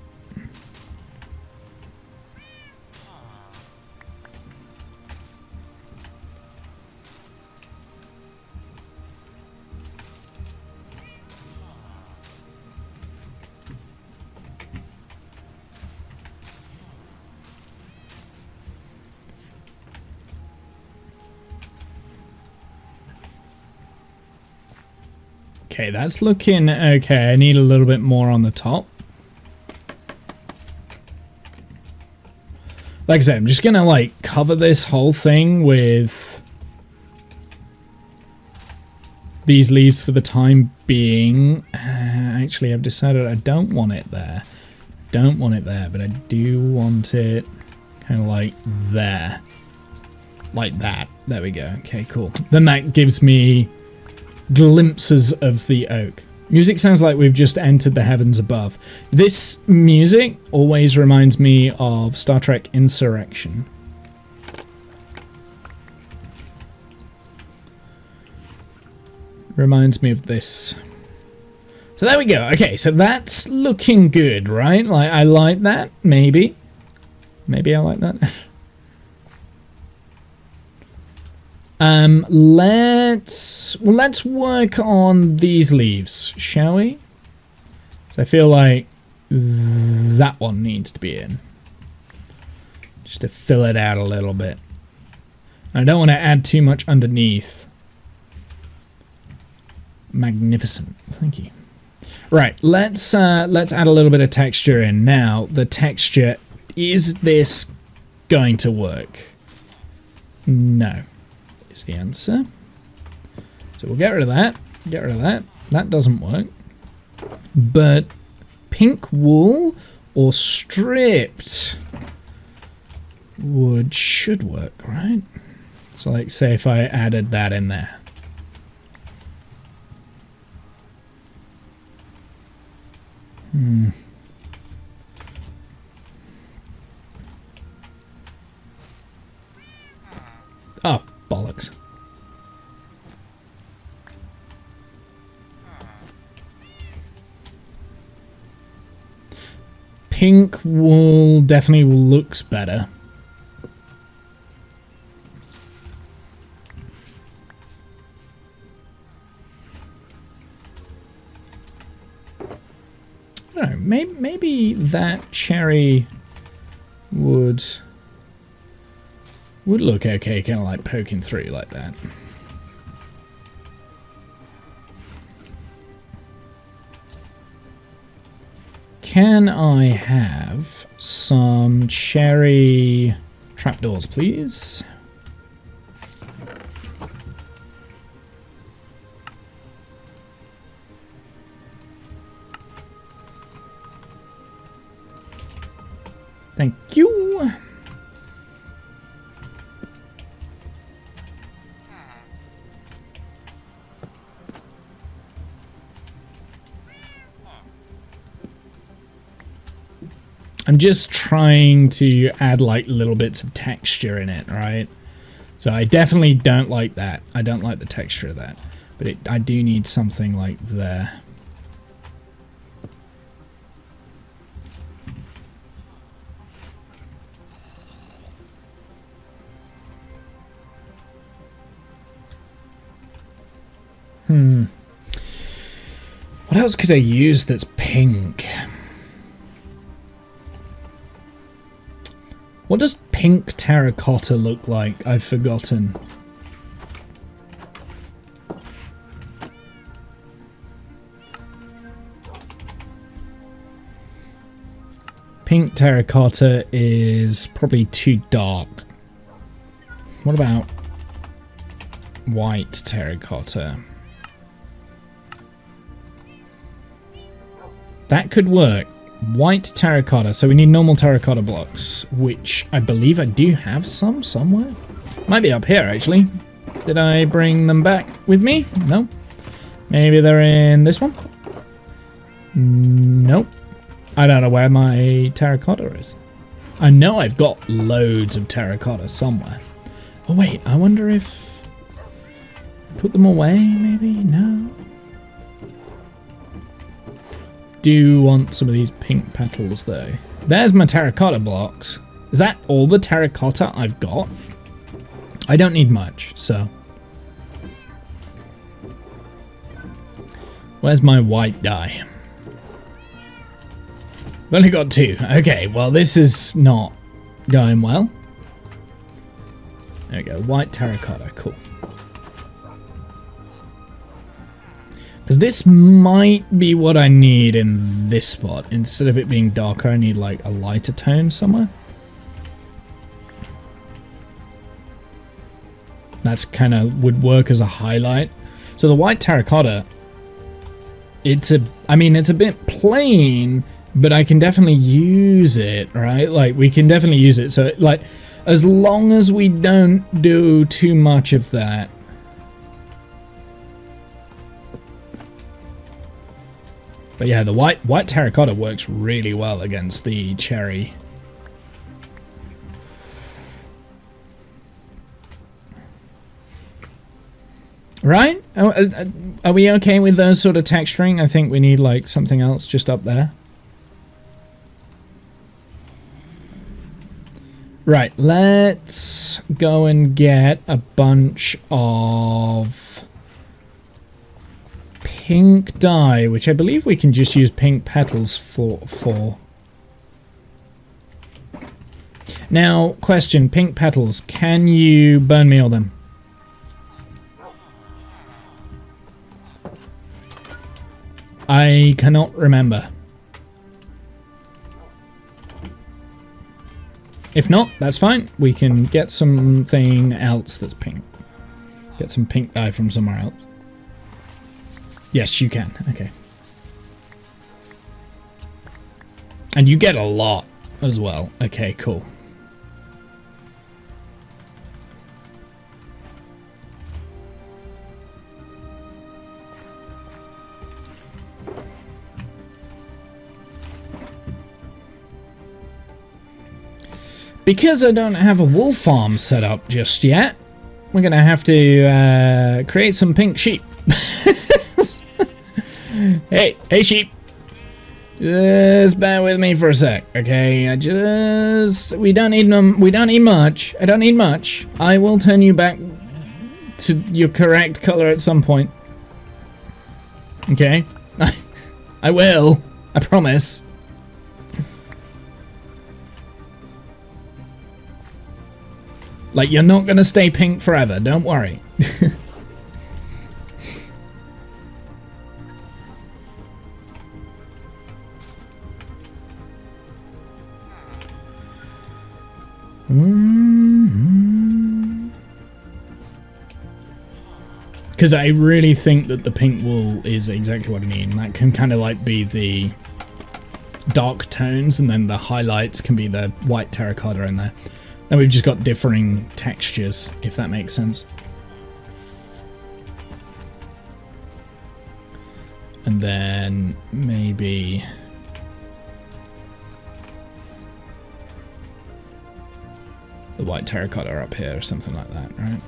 Speaker 1: Okay, that's looking okay. I need a little bit more on the top. Like I said, I'm just gonna like cover this whole thing with these leaves for the time being. Actually, I've decided I don't want it there. Don't want it there, but I do want it kind of like there. Like that. There we go. Okay, cool. Then that gives me glimpses of the oak. Music sounds like we've just entered the heavens above. This music always reminds me of Star Trek Insurrection. Reminds me of this. So there we go. Okay, so that's looking good, right? Like, I like that. Maybe. Maybe I like that. Let's work on these leaves, shall we? So I feel like that one needs to be in. Just to fill it out a little bit. I don't want to add too much underneath. Magnificent. Thank you. Right, let's add a little bit of texture in. Now, the texture, is this going to work? No. Is the answer. So we'll get rid of that. Get rid of that. That doesn't work. But pink wool or stripped wood should work, right? So like say if I added that in there. Oh, bollocks. Pink wool definitely looks better. I don't know, maybe that cherry would look okay, kind of like poking through like that. Can I have some cherry trapdoors, please? Thank you. I'm just trying to add like little bits of texture in it, right? So I definitely don't like that. I don't like the texture of that. But I do need something like there. What else could I use that's pink? What does pink terracotta look like? I've forgotten. Pink terracotta is probably too dark. What about white terracotta? That could work. White terracotta. So we need normal terracotta blocks, which I believe I do have some somewhere. Might be up here, actually. Did I bring them back with me? No. Maybe they're in this one? Nope. I don't know where my terracotta is. I know I've got loads of terracotta somewhere. Oh wait, I wonder if... put them away, maybe? No. Do want some of these pink petals though. There's my terracotta blocks. Is that all the terracotta I've got? I don't need much, so. Where's my white dye? I've only got 2. Okay, well this is not going well. There we go, white terracotta, cool. Because this might be what I need in this spot. Instead of it being darker, I need like a lighter tone somewhere. That's kind of would work as a highlight. So the white terracotta, it's a bit plain, but I can definitely use it, right? Like we can definitely use it. So like, as long as we don't do too much of that. But yeah, the white terracotta works really well against the cherry. Right? Are we okay with those sort of texturing? I think we need like something else just up there. Right, let's go and get a bunch of pink dye, which I believe we can just use pink petals for. Now, question, pink petals, can you burn meal them? I cannot remember. If not, that's fine. We can get something else that's pink. Get some pink dye from somewhere else. Yes, you can. Okay. And you get a lot as well. Okay, cool. Because I don't have a wool farm set up just yet, we're going to have to create some pink sheep. Hey sheep. Just bear with me for a sec, okay? We don't need them. We don't need much. I don't need much. I will turn you back to your correct color at some point. Okay? I will. I promise. Like, you're not gonna stay pink forever, don't worry. Because I really think that the pink wool is exactly what I need. And that can kind of like be the dark tones, and then the highlights can be the white terracotta in there. And we've just got differing textures, if that makes sense. And then maybe... the the white terracotta up here or something like that, right?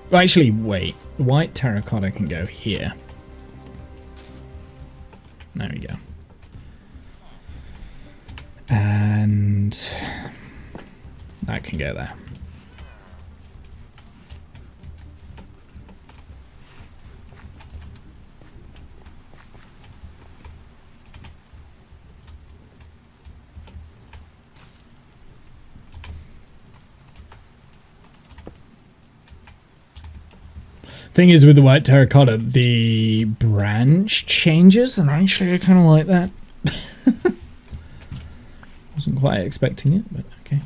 Speaker 1: Well, actually, wait. The white terracotta can go here. There we go. And that can go there. Thing is, with the white terracotta, the branch changes, and actually I kind of like that. Wasn't quite expecting it, but okay.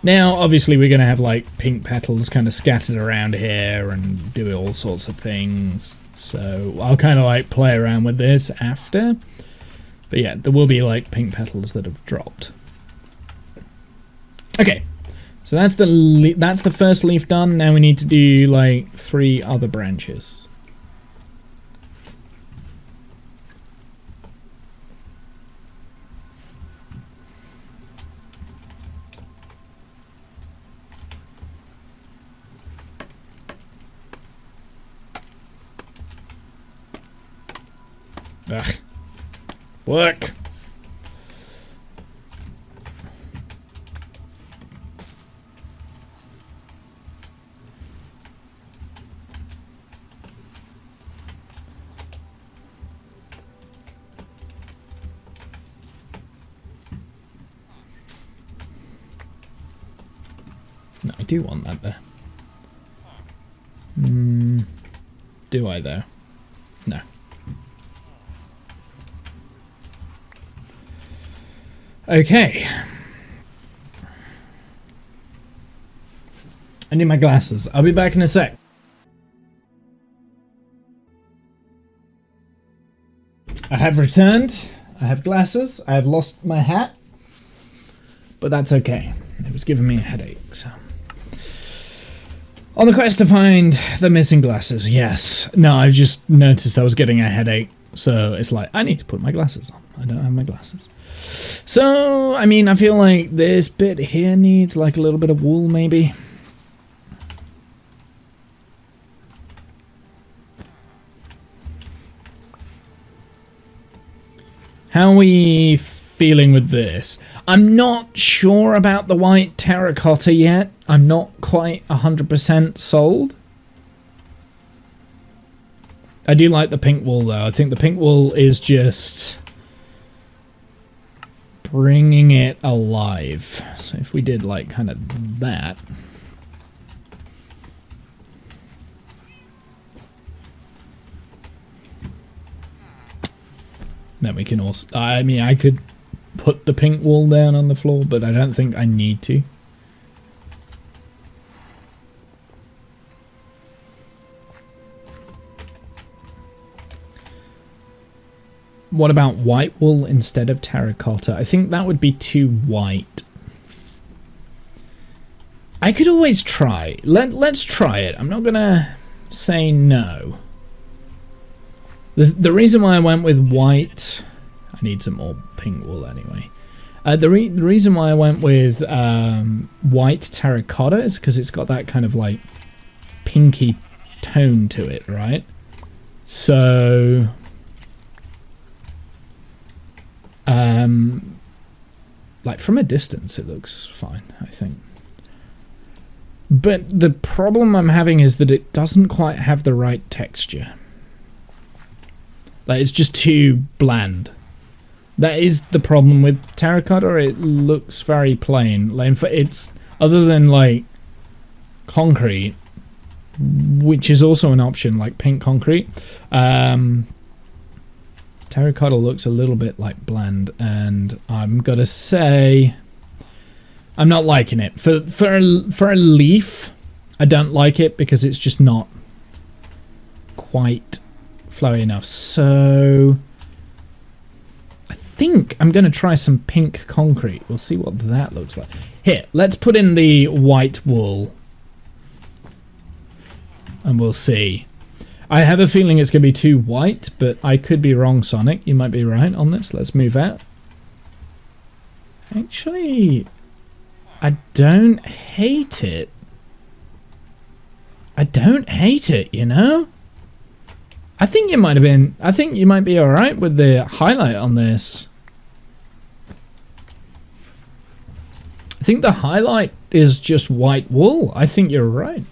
Speaker 1: Now, obviously, we're going to have like pink petals kind of scattered around here and do all sorts of things. So I'll kind of like play around with this after. But yeah, there will be like pink petals that have dropped. Okay. So that's the first leaf done. Now we need to do like 3 other branches. Ugh. Work. No, I do want that there. Do I though? No. Okay. I need my glasses. I'll be back in a sec. I have returned. I have glasses. I have lost my hat. But that's okay. It was giving me a headache, so. On the quest to find the missing glasses, yes. No, I just noticed I was getting a headache, so it's like, I need to put my glasses on. I don't have my glasses. So, I mean, I feel like this bit here needs like a little bit of wool, maybe. How are we feeling with this? I'm not sure about the white terracotta yet. I'm not quite 100% sold. I do like the pink wool though. I think the pink wool is just bringing it alive. So if we did like kind of that. Then we can also, I mean, I could put the pink wool down on the floor, but I don't think I need to. What about white wool instead of terracotta? I think that would be too white. I could always try. Let's try it. I'm not gonna say no. The reason why I went with white, I need some more pink wool anyway. The reason why I went with white terracotta is because it's got that kind of like pinky tone to it, right? So, like from a distance it looks fine, I think. But the problem I'm having is that it doesn't quite have the right texture. Like, it's just too bland. That is the problem with terracotta. It looks very plain. Like, it's other than like concrete, which is also an option, like pink concrete. Terracotta looks a little bit like bland, and I'm gonna say I'm not liking it. For a leaf, I don't like it because it's just not quite flowy enough. So I think I'm going to try some pink concrete. We'll see what that looks like. Here, let's put in the white wool and we'll see. I have a feeling it's going to be too white, but I could be wrong, Sonic. You might be right on this. Let's move out. Actually, I don't hate it. I don't hate it, you know? I think you might be alright with the highlight on this. I think the highlight is just white wool. I think you're right.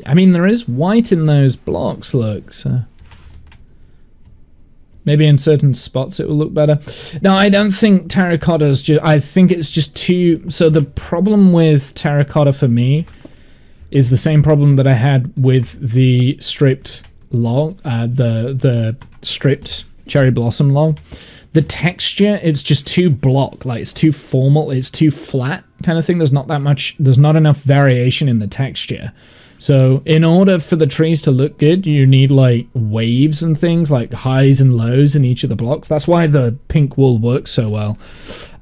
Speaker 1: I mean, there is white in those blocks, look, so maybe in certain spots it will look better. No, I don't think terracotta's just... I think it's just too... So the problem with terracotta for me is the same problem that I had with the stripped log, the stripped cherry blossom log. The texture, it's just too block, like it's too formal, it's too flat kind of thing. There's not enough variation in the texture. So in order for the trees to look good, you need like waves and things, like highs and lows in each of the blocks. That's why the pink wool works so well.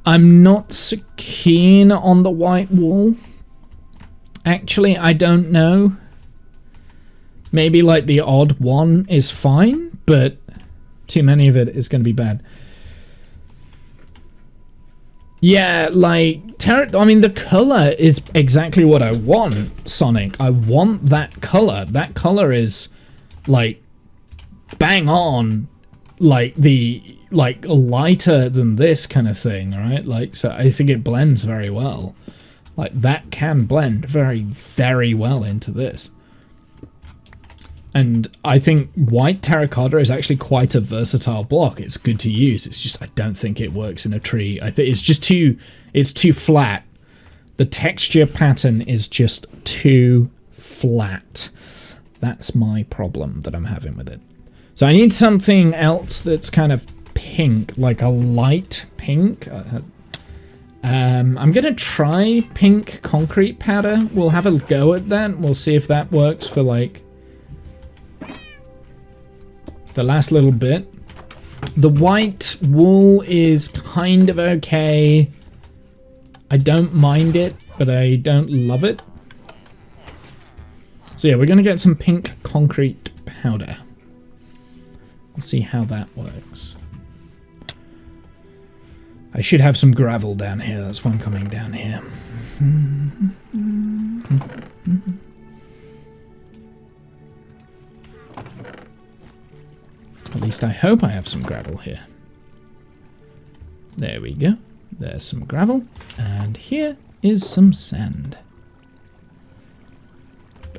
Speaker 1: I'm not so keen on the white wool. Actually, I don't know. Maybe like the odd one is fine, but too many of it is going to be bad. Yeah, like, I mean, the color is exactly what I want, Sonic. I want that color. That color is, like, bang on, like, lighter than this kind of thing, right? Like, so I think it blends very well. Like, that can blend very, very well into this. And I think white terracotta is actually quite a versatile block. It's good to use. It's just I don't think it works in a tree. I think it's just it's too flat. The texture pattern is just too flat. That's my problem that I'm having with it. So I need something else that's kind of pink, like a light pink. I'm gonna try pink concrete powder. We'll have a go at that. We'll see if that works for like the last little bit. The white wool is kind of okay. I don't mind it, but I don't love it. So yeah, we're gonna get some pink concrete powder. Let's see how that works. I should have some gravel down here. That's why I'm coming down here. At least I hope I have some gravel here. There we go. There's some gravel. And here is some sand.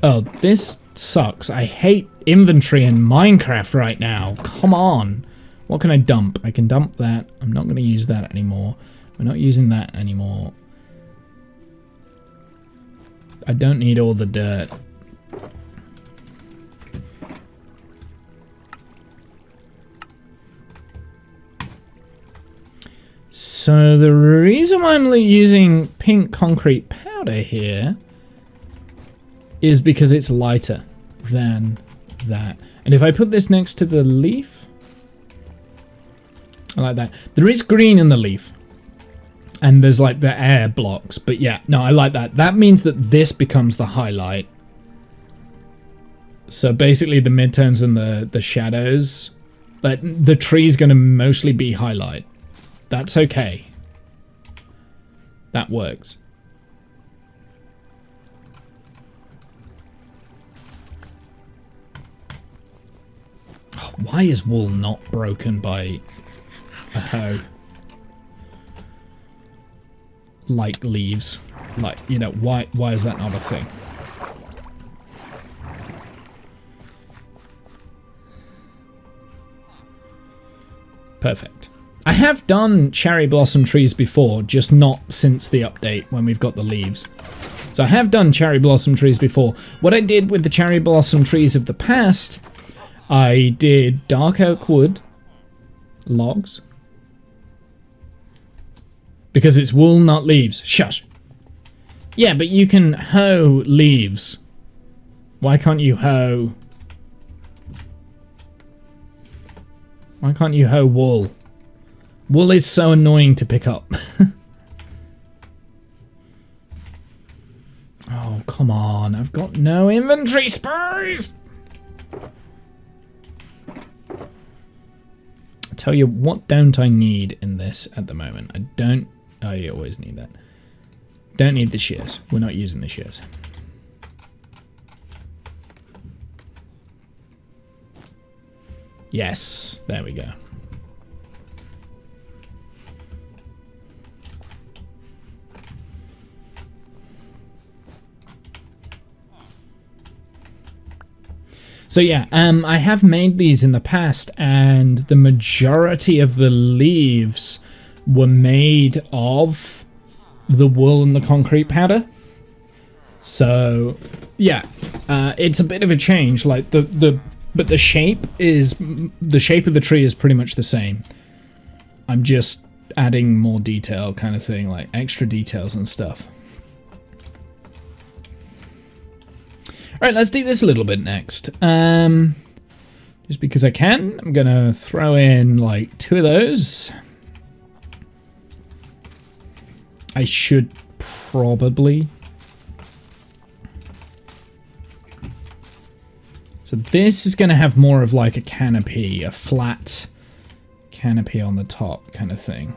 Speaker 1: Oh, this sucks. I hate inventory in Minecraft right now. Come on. What can I dump? I can dump that. I'm not going to use that anymore. We're not using that anymore. I don't need all the dirt. So the reason why I'm using pink concrete powder here is because it's lighter than that. And if I put this next to the leaf, I like that. There is green in the leaf. And there's like the air blocks. But yeah, no, I like that. That means that this becomes the highlight. So basically the midtones and the shadows, like the tree's going to mostly be highlight. That's okay. That works. Oh, why is wool not broken by a hoe? Like leaves. Like, you know, why is that not a thing? Perfect. I have done cherry blossom trees before, just not since the update when we've got the leaves. So I have done cherry blossom trees before. What I did with the cherry blossom trees of the past, I did dark oak wood logs. Because it's wool, not leaves. Shush. Yeah, but you can hoe leaves. Why can't you hoe? Why can't you hoe wool? Wool is so annoying to pick up. Oh, come on. I've got no inventory space. tell you what don't I need in this at the moment. I don't... Oh, you always need that. Don't need the shears. We're not using the shears. Yes, there we go. So yeah, I have made these in the past, and the majority of the leaves were made of the wool and the concrete powder. So yeah, it's a bit of a change. Like but the shape of the tree is pretty much the same. I'm just adding more detail, kind of thing, like extra details and stuff. Alright, let's do this a little bit next. Just because I can, I'm gonna throw in like 2 of those. I should probably. So this is gonna have more of like a canopy, a flat canopy on the top kind of thing.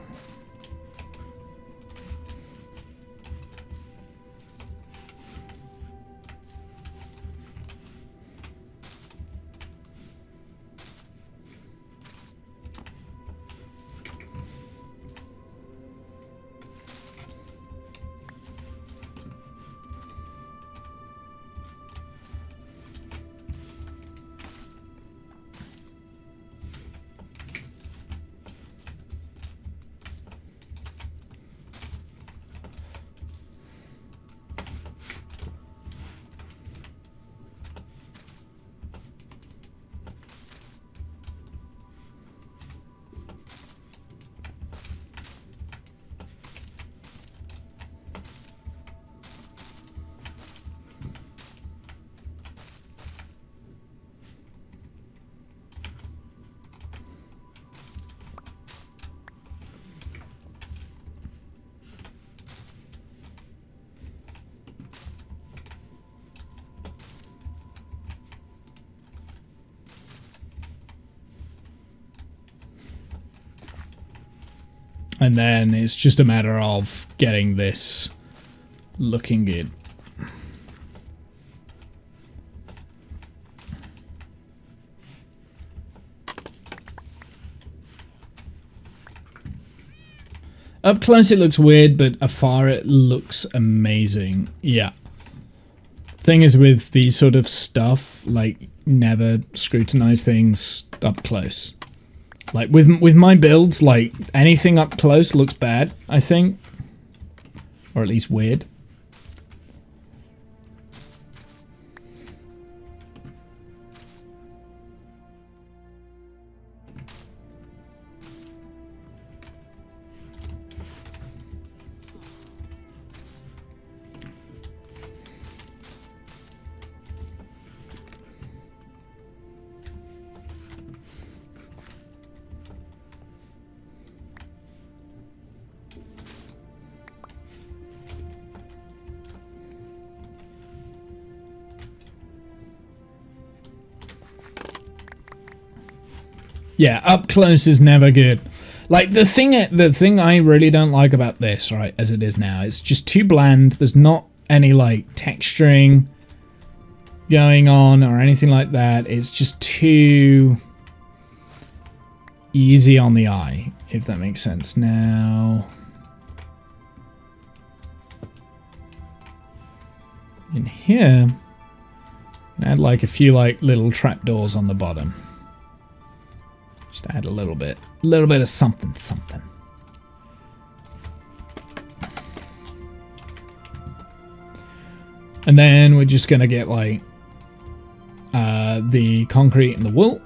Speaker 1: And then it's just a matter of getting this looking good. Up close it looks weird, but afar it looks amazing. Yeah. Thing is with these sort of stuff, like, never scrutinize things up close. Like with my builds, like anything up close looks bad, I think. Or at least weird. Yeah, up close is never good. Like the thing I really don't like about this, right, as it is now, it's just too bland. There's not any like texturing going on or anything like that. It's just too easy on the eye, if that makes sense. Now, in here, add like a few like little trapdoors on the bottom. Just add a little bit of something. And then we're just gonna get like the concrete and the wool.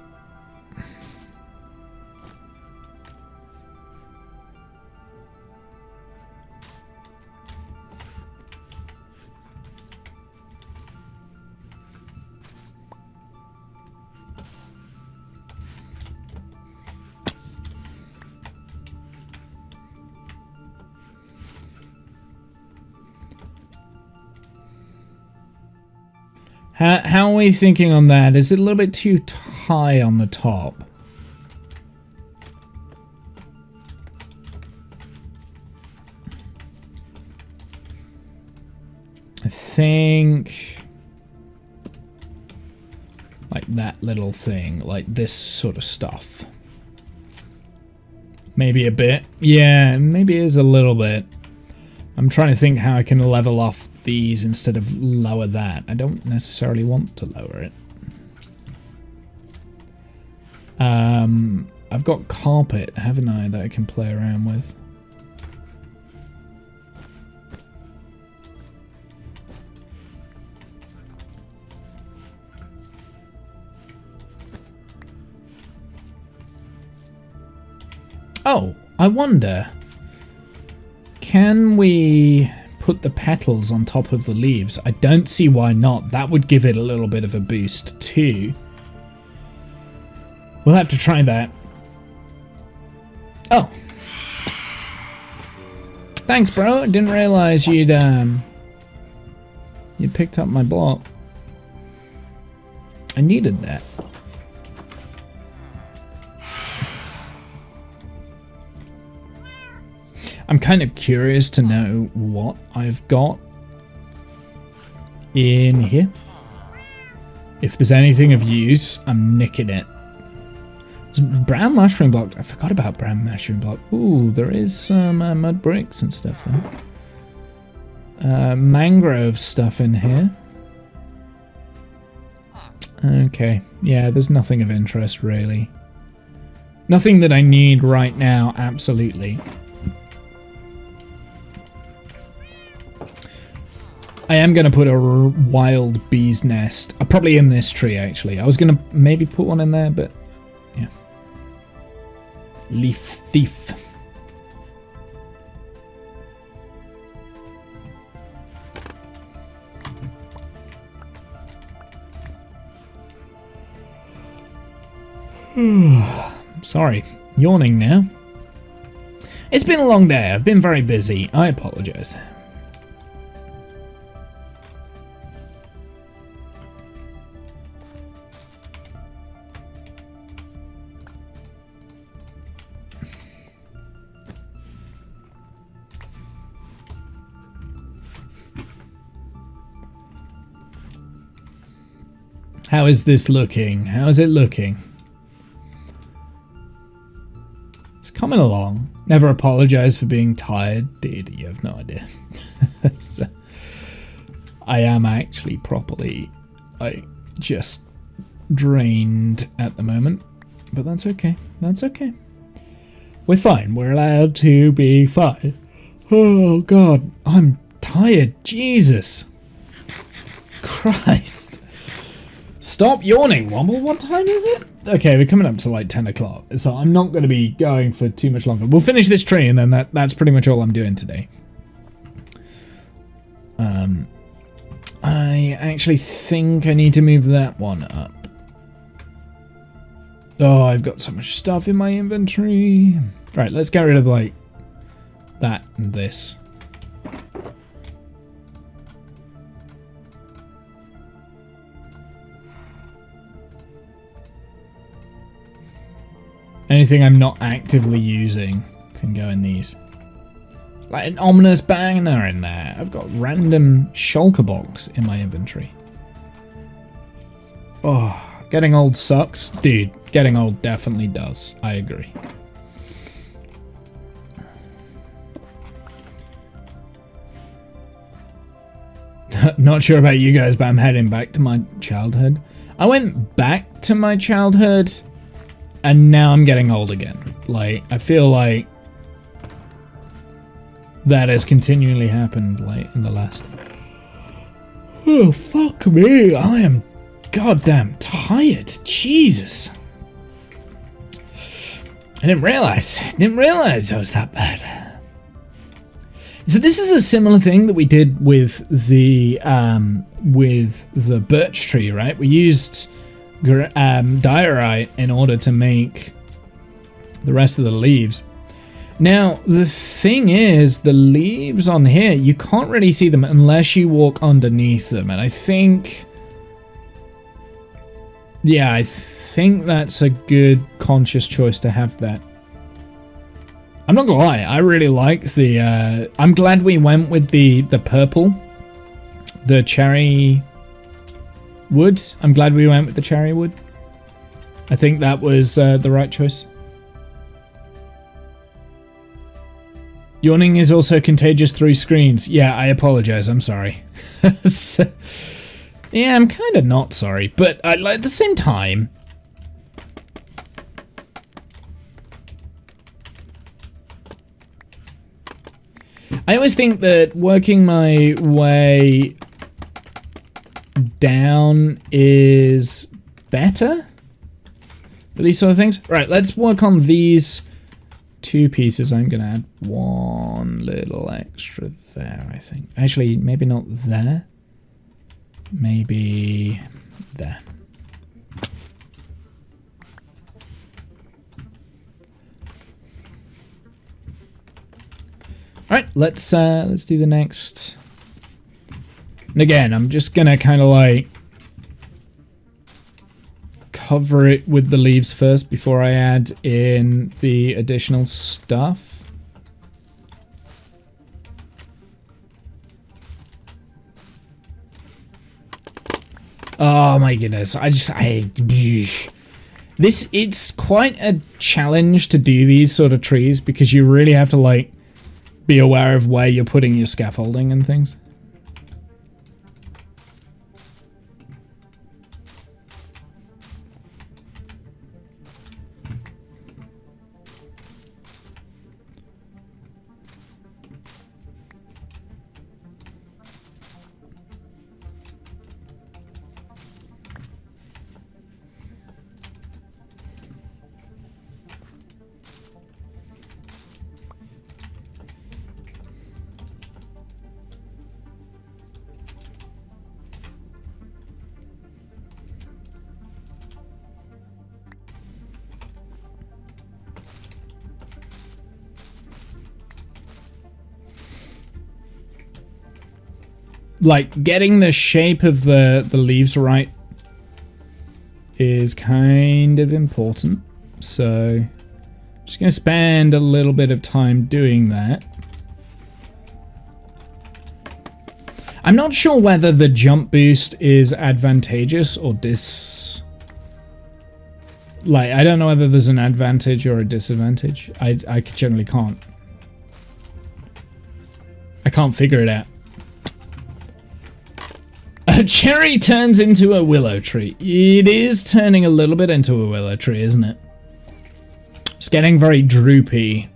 Speaker 1: How are we thinking on that? Is it a little bit too high on the top? I think like that little thing, like this sort of stuff. Maybe a bit. Yeah, maybe it is a little bit. I'm trying to think how I can level off these instead of lower that. I don't necessarily want to lower it. I've got carpet, haven't I, that I can play around with. Oh, I wonder, can we put the petals on top of the leaves? I don't see why not. That would give it a little bit of a boost too. We'll have to try that. Oh. Thanks, bro. I didn't realize you'd picked up my block. I needed that. I'm kind of curious to know what I've got in here. If there's anything of use, I'm nicking it. Brown mushroom block. I forgot about brown mushroom block. Ooh, there is some mud bricks and stuff there. Mangrove stuff in here. Okay. Yeah, there's nothing of interest really. Nothing that I need right now, absolutely. I am going to put a wild bee's nest. Probably in this tree, actually. I was going to maybe put one in there, but yeah. Leaf thief. Sorry, yawning now. It's been a long day. I've been very busy. I apologize. How is this looking? How is it looking? It's coming along. Never apologize for being tired. Dude, you have no idea. So, I am actually properly, just drained at the moment. But that's okay. That's okay. We're fine. We're allowed to be fine. Oh, God. I'm tired. Jesus. Christ. Stop yawning, Womble. What time is it? Okay, we're coming up to like 10 o'clock, so I'm not going to be going for too much longer. We'll finish this tree, and then that's pretty much all I'm doing today. I actually think I need to move that one up. Oh, I've got so much stuff in my inventory. Right, let's get rid of, like, that and this. Anything I'm not actively using can go in these. Like an ominous banner in there. I've got random shulker box in my inventory. Oh, getting old sucks. Dude, getting old definitely does. I agree. Not sure about you guys, but I'm heading back to my childhood. I went back to my childhood, and now I'm getting old again. Like, I feel like that has continually happened, like, in the last... Oh, fuck me. I am goddamn tired. Jesus. I didn't realize I was that bad. So this is a similar thing that we did with the birch tree, right? We used diorite in order to make the rest of the leaves. Now, the thing is, the leaves on here, you can't really see them unless you walk underneath them. And I think... yeah, I think that's a good conscious choice to have that. I'm not gonna lie, I really like the... I'm glad we went with the purple. The cherry wood. I'm glad we went with the cherry wood. I think that was the right choice. Yawning is also contagious through screens. Yeah, I apologize. I'm sorry. So, yeah, I'm kind of not sorry, but at the same time, I always think that working my way down is better for these sort of things. Right, let's work on these two pieces. I'm going to add one little extra there, I think. Actually, maybe not there. Maybe there. All right, let's do the next. And again, I'm just gonna kind of like cover it with the leaves first before I add in the additional stuff. Oh my goodness, it's quite a challenge to do these sort of trees because you really have to like be aware of where you're putting your scaffolding and things. Like, getting the shape of the leaves right is kind of important. So, I'm just going to spend a little bit of time doing that. I'm not sure whether the jump boost is advantageous or like, I don't know whether there's an advantage or a disadvantage. I generally can't. I can't figure it out. A cherry turns into a willow tree. It is turning a little bit into a willow tree, isn't it? It's getting very droopy.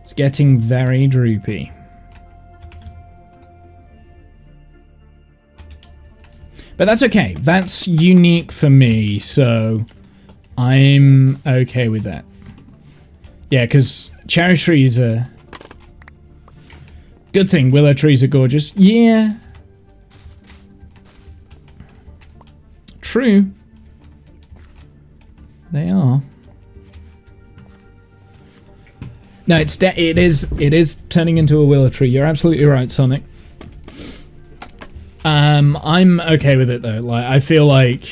Speaker 1: It's getting very droopy. But that's okay. That's unique for me, so I'm okay with that. Yeah, because cherry trees are... Good thing, willow trees are gorgeous. Yeah. True. They are. No, it is turning into a willow tree. You're absolutely right, Sonic. I'm okay with it though. Like, I feel like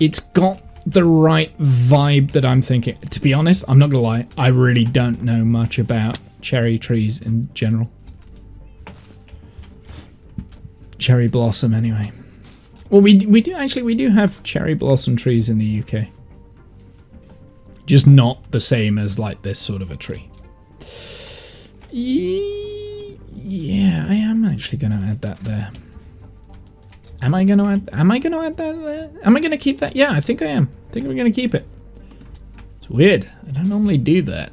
Speaker 1: it's got the right vibe that I'm thinking. To be honest, I'm not gonna lie, I really don't know much about cherry trees in general. Cherry blossom anyway. Well, we do have cherry blossom trees in the UK. Just not the same as like this sort of a tree. Yeah, I am actually going to add that there. Am I going to add that there? Am I going to keep that? Yeah, I think I am. I think we're going to keep it. It's weird. I don't normally do that.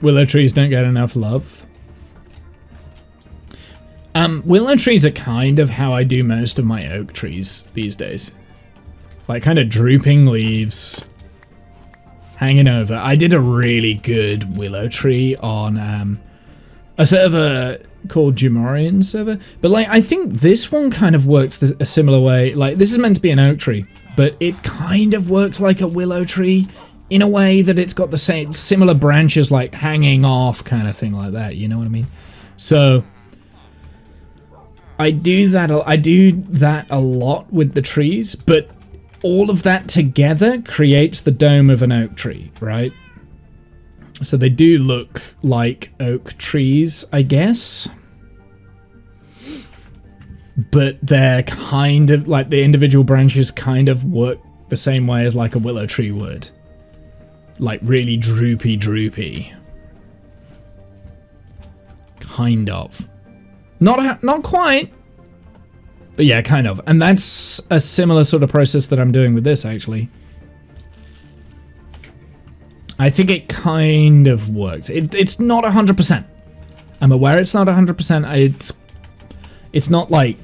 Speaker 1: Willow trees don't get enough love. Willow trees are kind of how I do most of my oak trees these days. Like, kind of drooping leaves, hanging over. I did a really good willow tree on a server called Jumorian server. But, like, I think this one kind of works a similar way. Like, this is meant to be an oak tree, but it kind of works like a willow tree in a way that it's got the same similar branches like hanging off kind of thing like that, you know what I mean? So I do that a lot with the trees, but all of that together creates the dome of an oak tree, right? So they do look like oak trees, I guess. But they're kind of like the individual branches kind of work the same way as like a willow tree would. Like really droopy. Kind of. Not quite. But yeah, kind of. And that's a similar sort of process that I'm doing with this, actually. I think it kind of works. It's not 100%. I'm aware it's not 100%. It's not, like,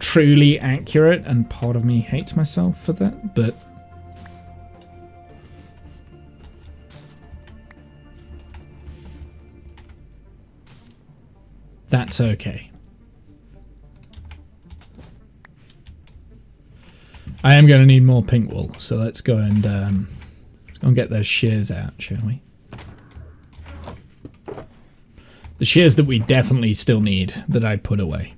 Speaker 1: truly accurate, and part of me hates myself for that, but... that's okay. I am going to need more pink wool, so let's go and get those shears out, shall we? The shears that we definitely still need, that I put away.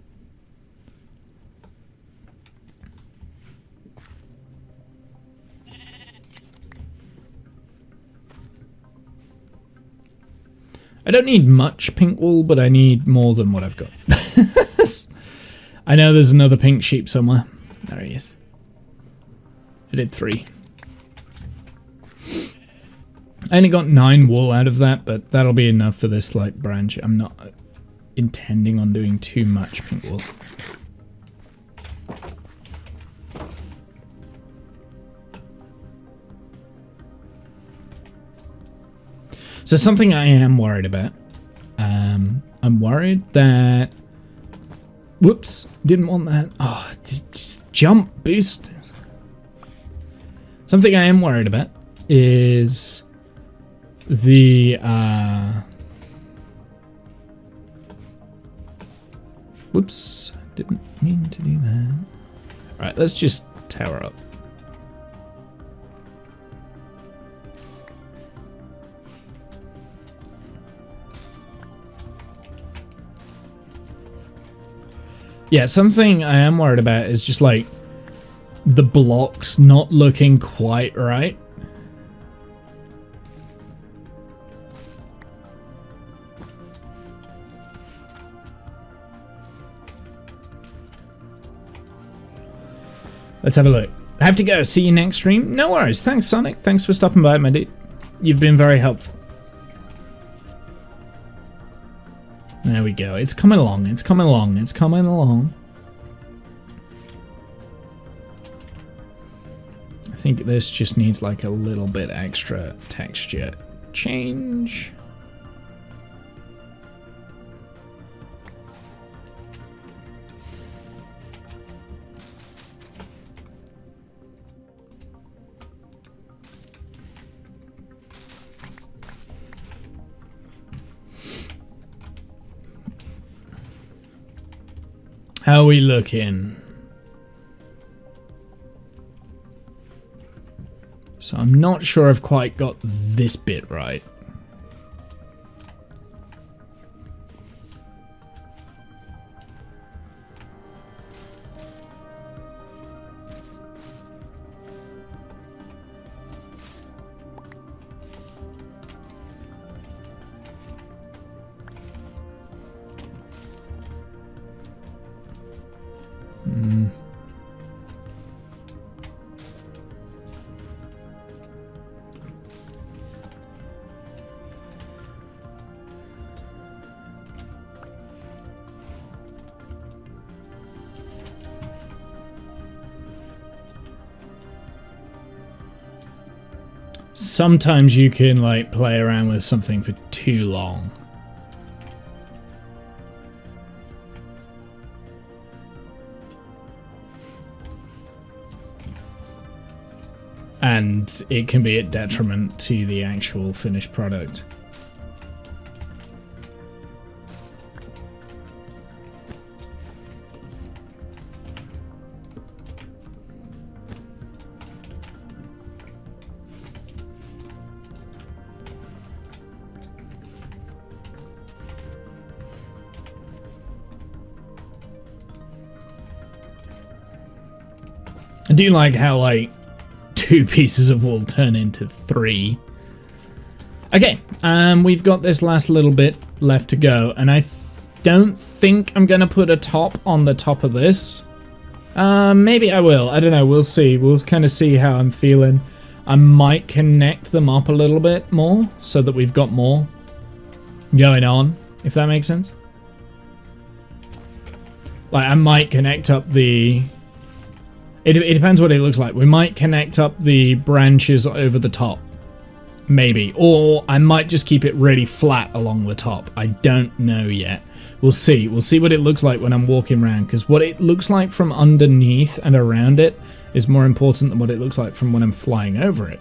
Speaker 1: I don't need much pink wool, but I need more than what I've got. I know there's another pink sheep somewhere. There he is. I did 3. I only got 9 wool out of that, but that'll be enough for this like branch. I'm not intending on doing too much pink wool. So something I am worried about. I'm worried that... whoops, didn't want that. Oh, just jump boost. Something I am worried about is the whoops, didn't mean to do that. Alright, let's just tower up. Yeah, something I am worried about is just like the blocks not looking quite right. Let's have a look. I have to go. See you next stream. No worries. Thanks, Sonic. Thanks for stopping by, my dude. You've been very helpful. There we go. It's coming along. It's coming along. It's coming along. I think this just needs like a little bit extra texture change. How are we looking? So I'm not sure I've quite got this bit right. Sometimes you can like play around with something for too long. And it can be at detriment to the actual finished product. do like how, like, 2 pieces of wool turn into 3. Okay, we've got this last little bit left to go, and I don't think I'm going to put a top on the top of this. Maybe I will. I don't know. We'll see. We'll kind of see how I'm feeling. I might connect them up a little bit more so that we've got more going on, if that makes sense. Like, I might connect up the... It depends what it looks like. We might connect up the branches over the top. Maybe. Or I might just keep it really flat along the top. I don't know yet. We'll see. We'll see what it looks like when I'm walking around. Because what it looks like from underneath and around it is more important than what it looks like from when I'm flying over it.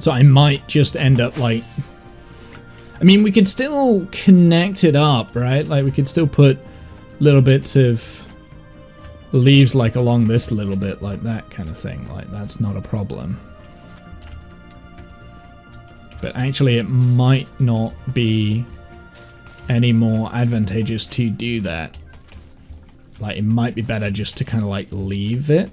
Speaker 1: So I might just end up like... I mean, we could still connect it up, right? Like, we could still put little bits of leaves, like, along this little bit, like that kind of thing. Like, that's not a problem. But actually, it might not be any more advantageous to do that. Like, it might be better just to kind of, like, leave it.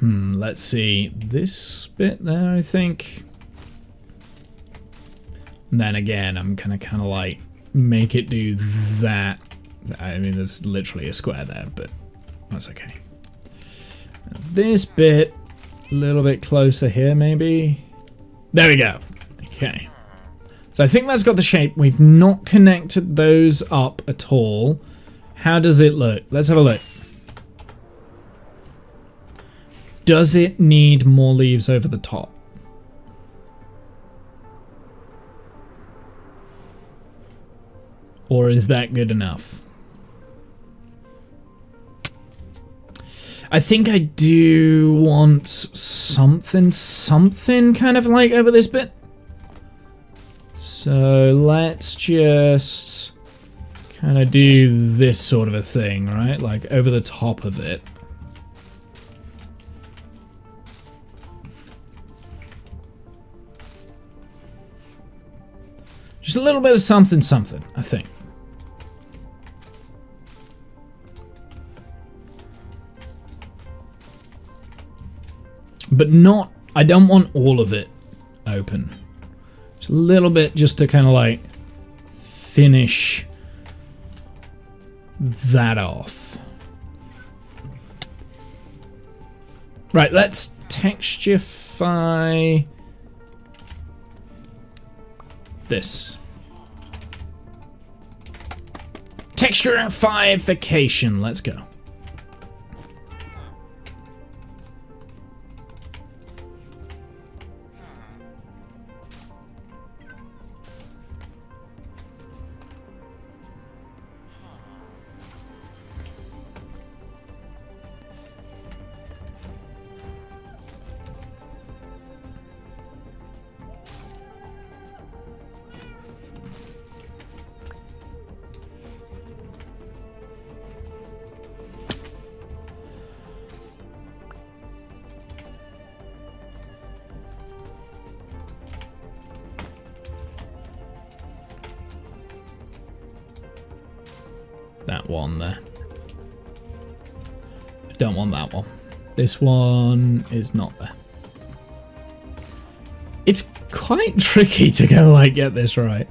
Speaker 1: Let's see, this bit there, I think. And then again, I'm gonna kind of like make it do that. I mean, there's literally a square there, but that's okay. This bit, a little bit closer here, maybe. There we go. Okay. So I think that's got the shape. We've not connected those up at all. How does it look? Let's have a look. Does it need more leaves over the top? Or is that good enough? I think I do want something kind of like over this bit. So let's just kind of do this sort of a thing, right? Like over the top of it. Just a little bit of something, I think. But not, I don't want all of it open. Just a little bit just to kind of like finish that off. Right, let's texturify this. Texturification, let's go. That one there. I don't want that one. This one is not there. It's quite tricky to kind of like get this right.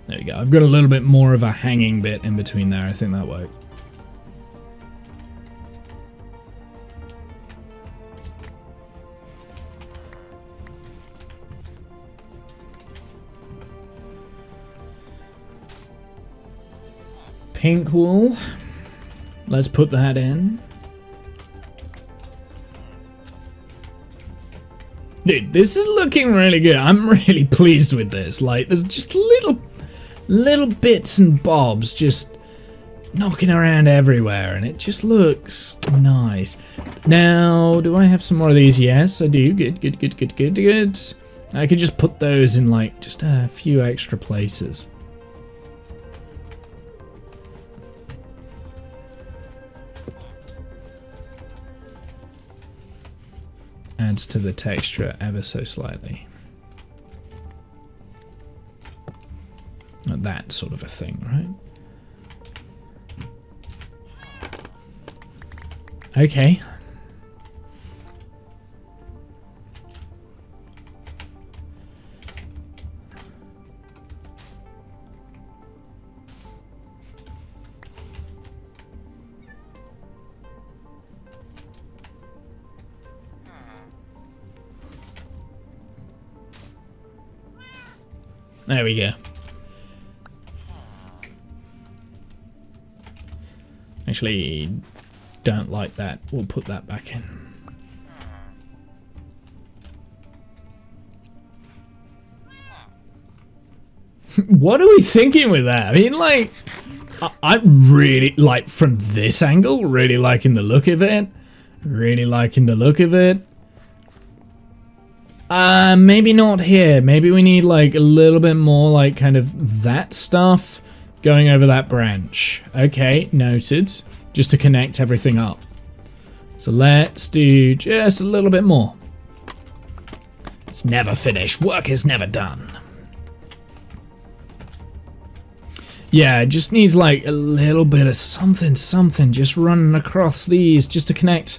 Speaker 1: There we go. I've got a little bit more of a hanging bit in between there. I think that works. Pink wool. Let's put that in. Dude, this is looking really good. I'm really pleased with this. Like, there's just little bits and bobs just knocking around everywhere, and it just looks nice. Now, do I have some more of these? Yes, I do. Good, good, good, good, good, good. I could just put those in, like, just a few extra places. Adds to the texture ever so slightly. Not that sort of a thing, right? Okay. There we go. Actually, don't like that. We'll put that back in. What are we thinking with that? I mean, like, I'm really, like, from this angle, really liking the look of it. Really liking the look of it. Maybe not here. Maybe we need, like, a little bit more, like, kind of that stuff going over that branch. Okay, noted. Just to connect everything up. So let's do just a little bit more. It's never finished. Work is never done. Yeah, it just needs, like, a little bit of something just running across these just to connect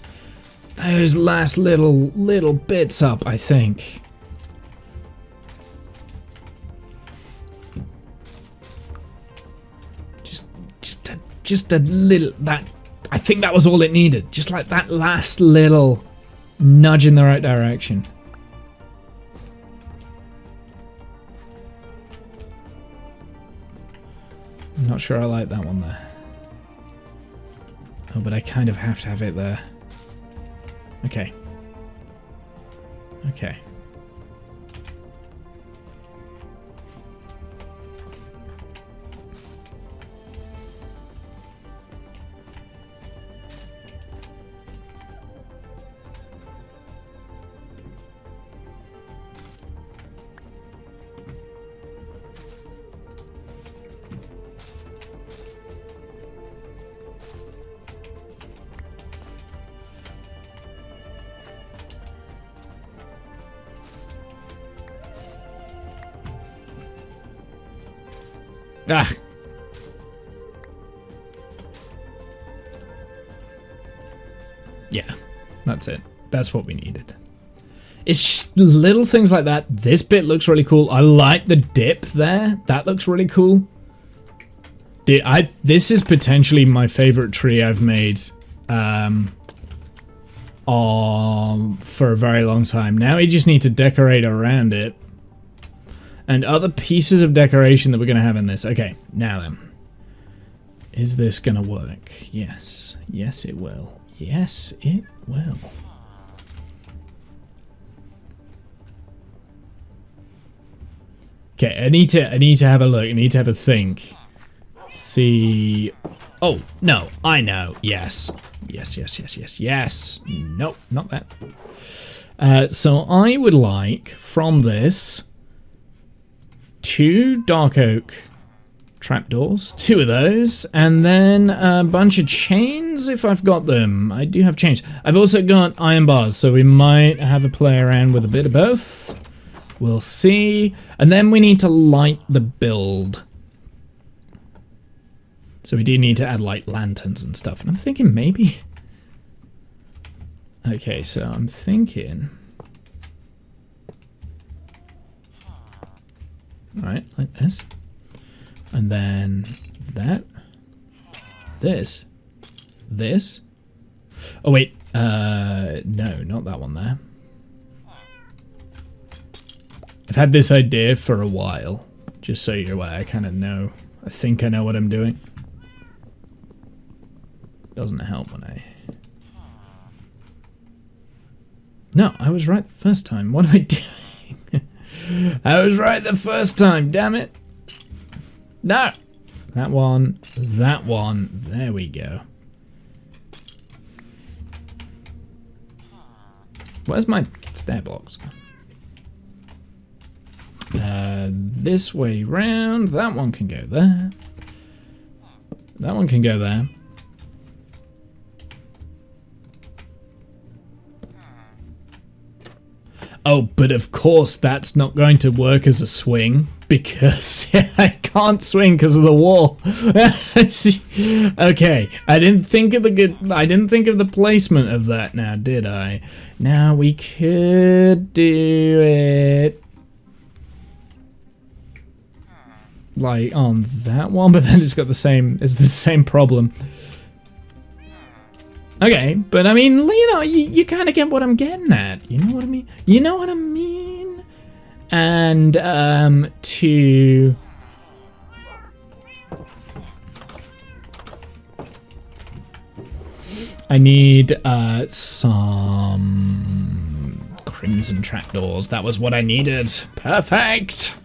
Speaker 1: those last little bits up, I think. Just a little, that, I think that was all it needed. Just like that last little nudge in the right direction. I'm not sure I like that one there. Oh, but I kind of have to have it there. Okay. Okay. Ah. Yeah, that's it. That's what we needed. It's just little things like that. This bit looks really cool. I like the dip there. That looks really cool. Dude, this is potentially my favorite tree I've made for a very long time. Now we just need to decorate around it. And other pieces of decoration that we're going to have in this. Okay, now then. Is this going to work? Yes. Yes, it will. Yes, it will. Okay, I need to have a look. I need to have a think. See. Oh, no. I know. Yes. Yes, yes, yes, yes, yes. Nope, not that. So I would like, from this, 2 dark oak trapdoors, 2 of those, and then a bunch of chains if I've got them. I do have chains. I've also got iron bars, so we might have a play around with a bit of both. We'll see. And then we need to light the build. So we do need to add, like, lanterns and stuff. And I'm thinking maybe... Okay, so I'm thinking... Alright, like this. And then that. This. This. Oh wait, no, not that one there. I've had this idea for a while. Just so you're aware, I kind of know. I think I know what I'm doing. Doesn't help when I... No, I was right the first time. What am I doing? I was right the first time, damn it. No! That one, that one. There we go. Where's my stair blocks? This way round. That one can go there. That one can go there. Oh, but of course that's not going to work as a swing because I can't swing because of the wall. Okay, I didn't think of the placement of that now, did I? Now we could do it like on that one, but then it's the same problem. Okay, but I mean, you know, you kind of get what I'm getting at. You know what I mean? You know what I mean? And to... I need some crimson trapdoors. That was what I needed. Perfect!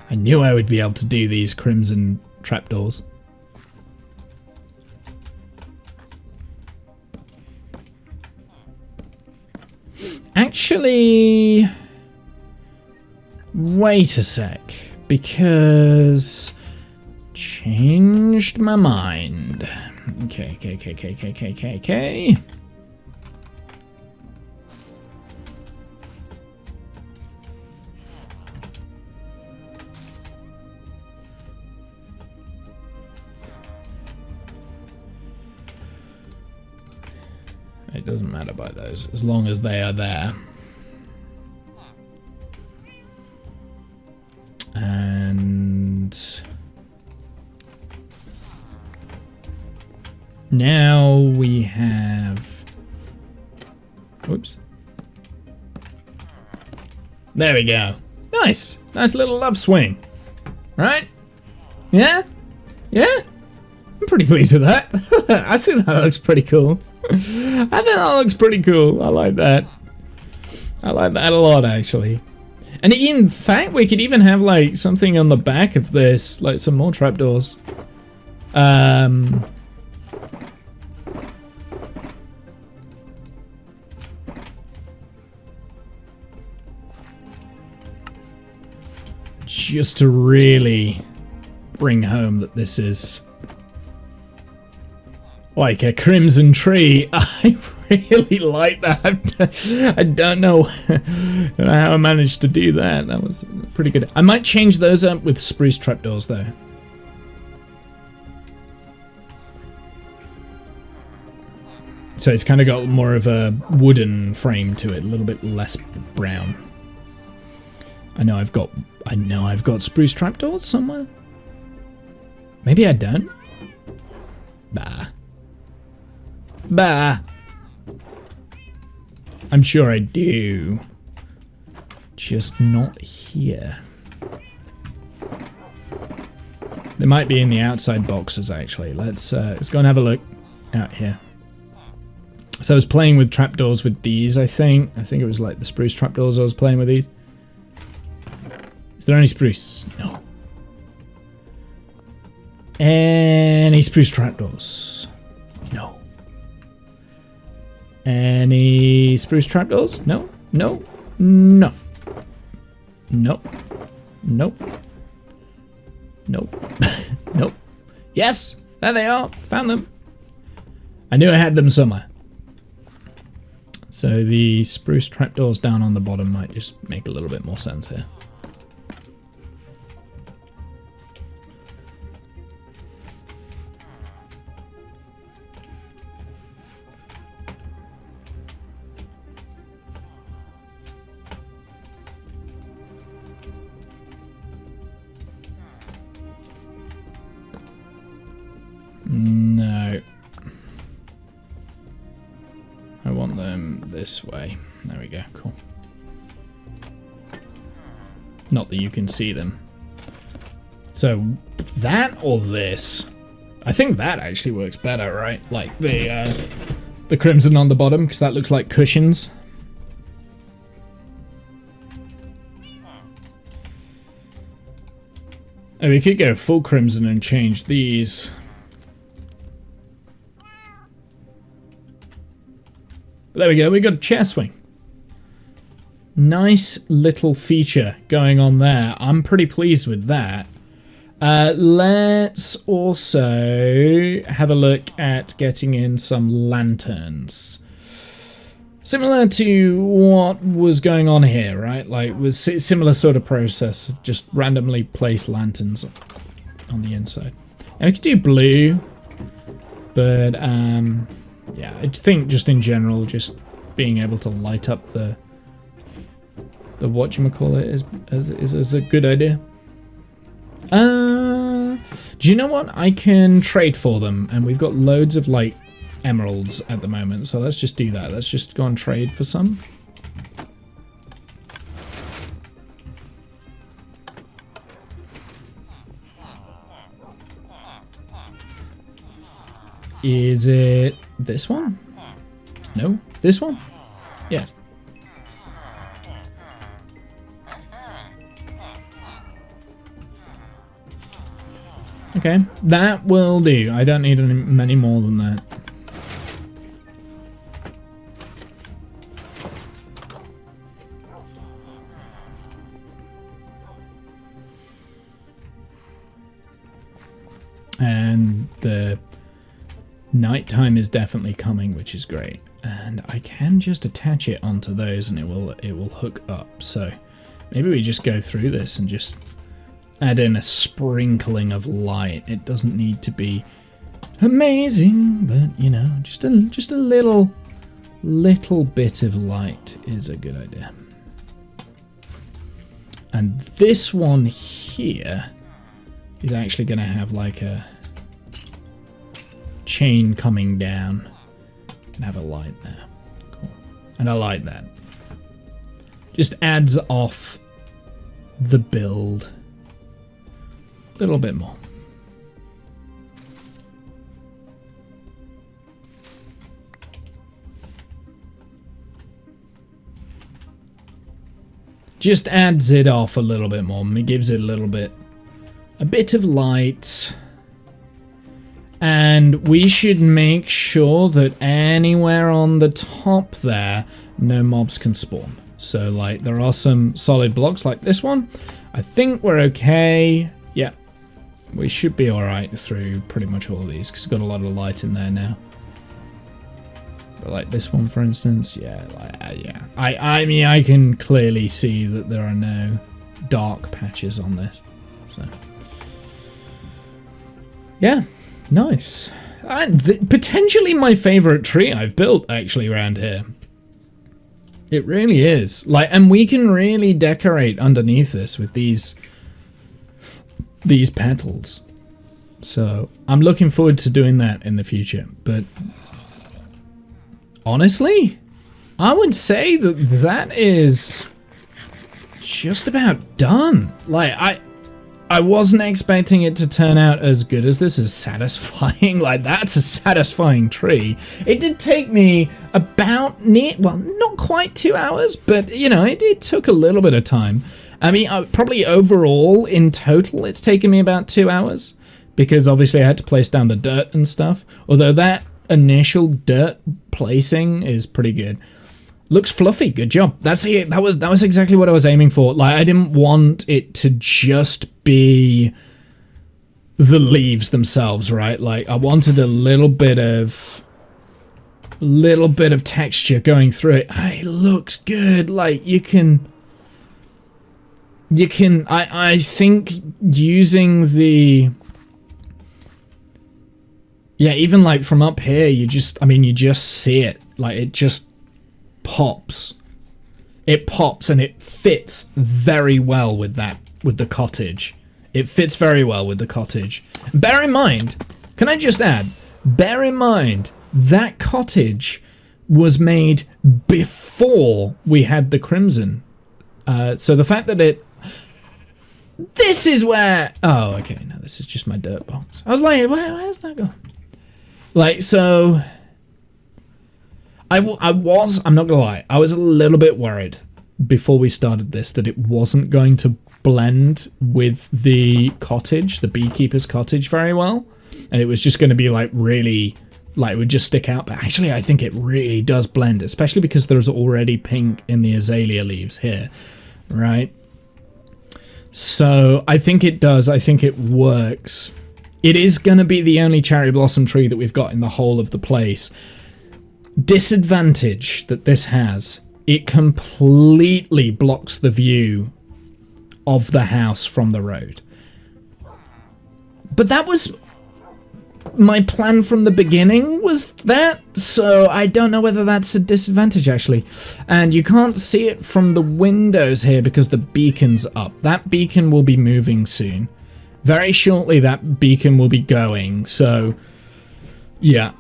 Speaker 1: I knew I would be able to do these crimson trapdoors. Actually, wait a sec, because changed my mind. Okay. It doesn't matter by those, as long as they are there. And now we have... Whoops. There we go. Nice. Nice little love swing. Right? Yeah? Yeah? I'm pretty pleased with that. I think that looks pretty cool. I think that looks pretty cool. I like that. I like that a lot, actually. And in fact, we could even have like something on the back of this, like some more trapdoors. Just to really bring home that this is like a crimson tree. I really like that. I don't know how I managed to do that. That was pretty good. I might change those up with spruce trapdoors though. So it's kind of got more of a wooden frame to it, a little bit less brown. I know I've got spruce trapdoors somewhere. Maybe I don't. Bah. I'm sure I do. Just not here. They might be in the outside boxes actually. Let's go and have a look out here. So I was playing with trapdoors with these, I think. I think it was like the spruce trapdoors I was playing with these. Is there any spruce? No. Any spruce trapdoors? No. Any spruce trapdoors? No. No. No. Nope. Nope. Nope. Nope. Yes! There they are. Found them. I knew I had them somewhere. So the spruce trapdoors down on the bottom might just make a little bit more sense here. No. I want them this way. There we go, cool. Not that you can see them. So, that or this? I think that actually works better, right? Like the crimson on the bottom, because that looks like cushions. Oh, we could go full crimson and change these. But there we go, we got a chair swing. Nice little feature going on there. I'm pretty pleased with that. Let's also have a look at getting in some lanterns. Similar to what was going on here, right? Like, was similar sort of process. Just randomly place lanterns on the inside. And we could do blue, but yeah, I think just in general, just being able to light up the whatchamacallit is a good idea. Do you know what? I can trade for them, and we've got loads of like emeralds at the moment, so let's just do that. Let's just go and trade for some. Is it this one? No, this one? Yes. Okay, that will do. I don't need many more than that. And the nighttime is definitely coming, which is great. And I can just attach it onto those and it will hook up. So maybe we just go through this and just add in a sprinkling of light. It doesn't need to be amazing, but you know, just a little bit of light is a good idea. And this one here is actually going to have like a chain coming down and have a light there. Cool. And I like that. Just adds off the build a little bit more. Just adds it off a little bit more. It gives it a bit of light. And we should make sure that anywhere on the top there, no mobs can spawn. So like there are some solid blocks like this one. I think we're okay. Yeah, we should be all right through pretty much all of these because we've got a lot of light in there now. But like this one, for instance, yeah, like, yeah. I mean, I can clearly see that there are no dark patches on this. So, yeah, nice. And potentially my favorite tree I've built actually around here. It really is. Like, and we can really decorate underneath this with these petals. So I'm looking forward to doing that in the future. But honestly, I would say that that is just about done. Like, I wasn't expecting it to turn out as good as this. Is satisfying. Like, that's a satisfying tree. It did take me about well, not quite 2 hours, but you know, it took a little bit of time. I mean, probably overall in total, it's taken me about 2 hours because obviously I had to place down the dirt and stuff. Although that initial dirt placing is pretty good. Looks fluffy. Good job. That's it. That was exactly what I was aiming for. Like, I didn't want it to just be the leaves themselves, right? Like, I wanted a little bit of texture going through it. It looks good. Like, you can I think using the, yeah, even like from up here, you just see it. Like, it just pops. It pops and it fits very well with the cottage. It fits very well with the cottage. Bear in mind, can I just add, bear in mind that cottage was made before we had the crimson. So the fact that This is where... Oh, okay. No, this is just my dirt box. I was like, where's that going? Like, so... I'm not gonna lie, I was a little bit worried before we started this that it wasn't going to blend with the cottage, the beekeeper's cottage, very well. And it was just going to be like really... Like, it would just stick out. But actually, I think it really does blend, especially because there's already pink in the azalea leaves here, right? So I think it does. I think it works. It is going to be the only cherry blossom tree that we've got in the whole of the place. Disadvantage that this has, it completely blocks the view of the house from the road. But that was my plan from the beginning, was that, so I don't know whether that's a disadvantage actually. And you can't see it from the windows here because the beacon's up. That beacon will be moving soon. Very shortly that beacon will be going, so yeah.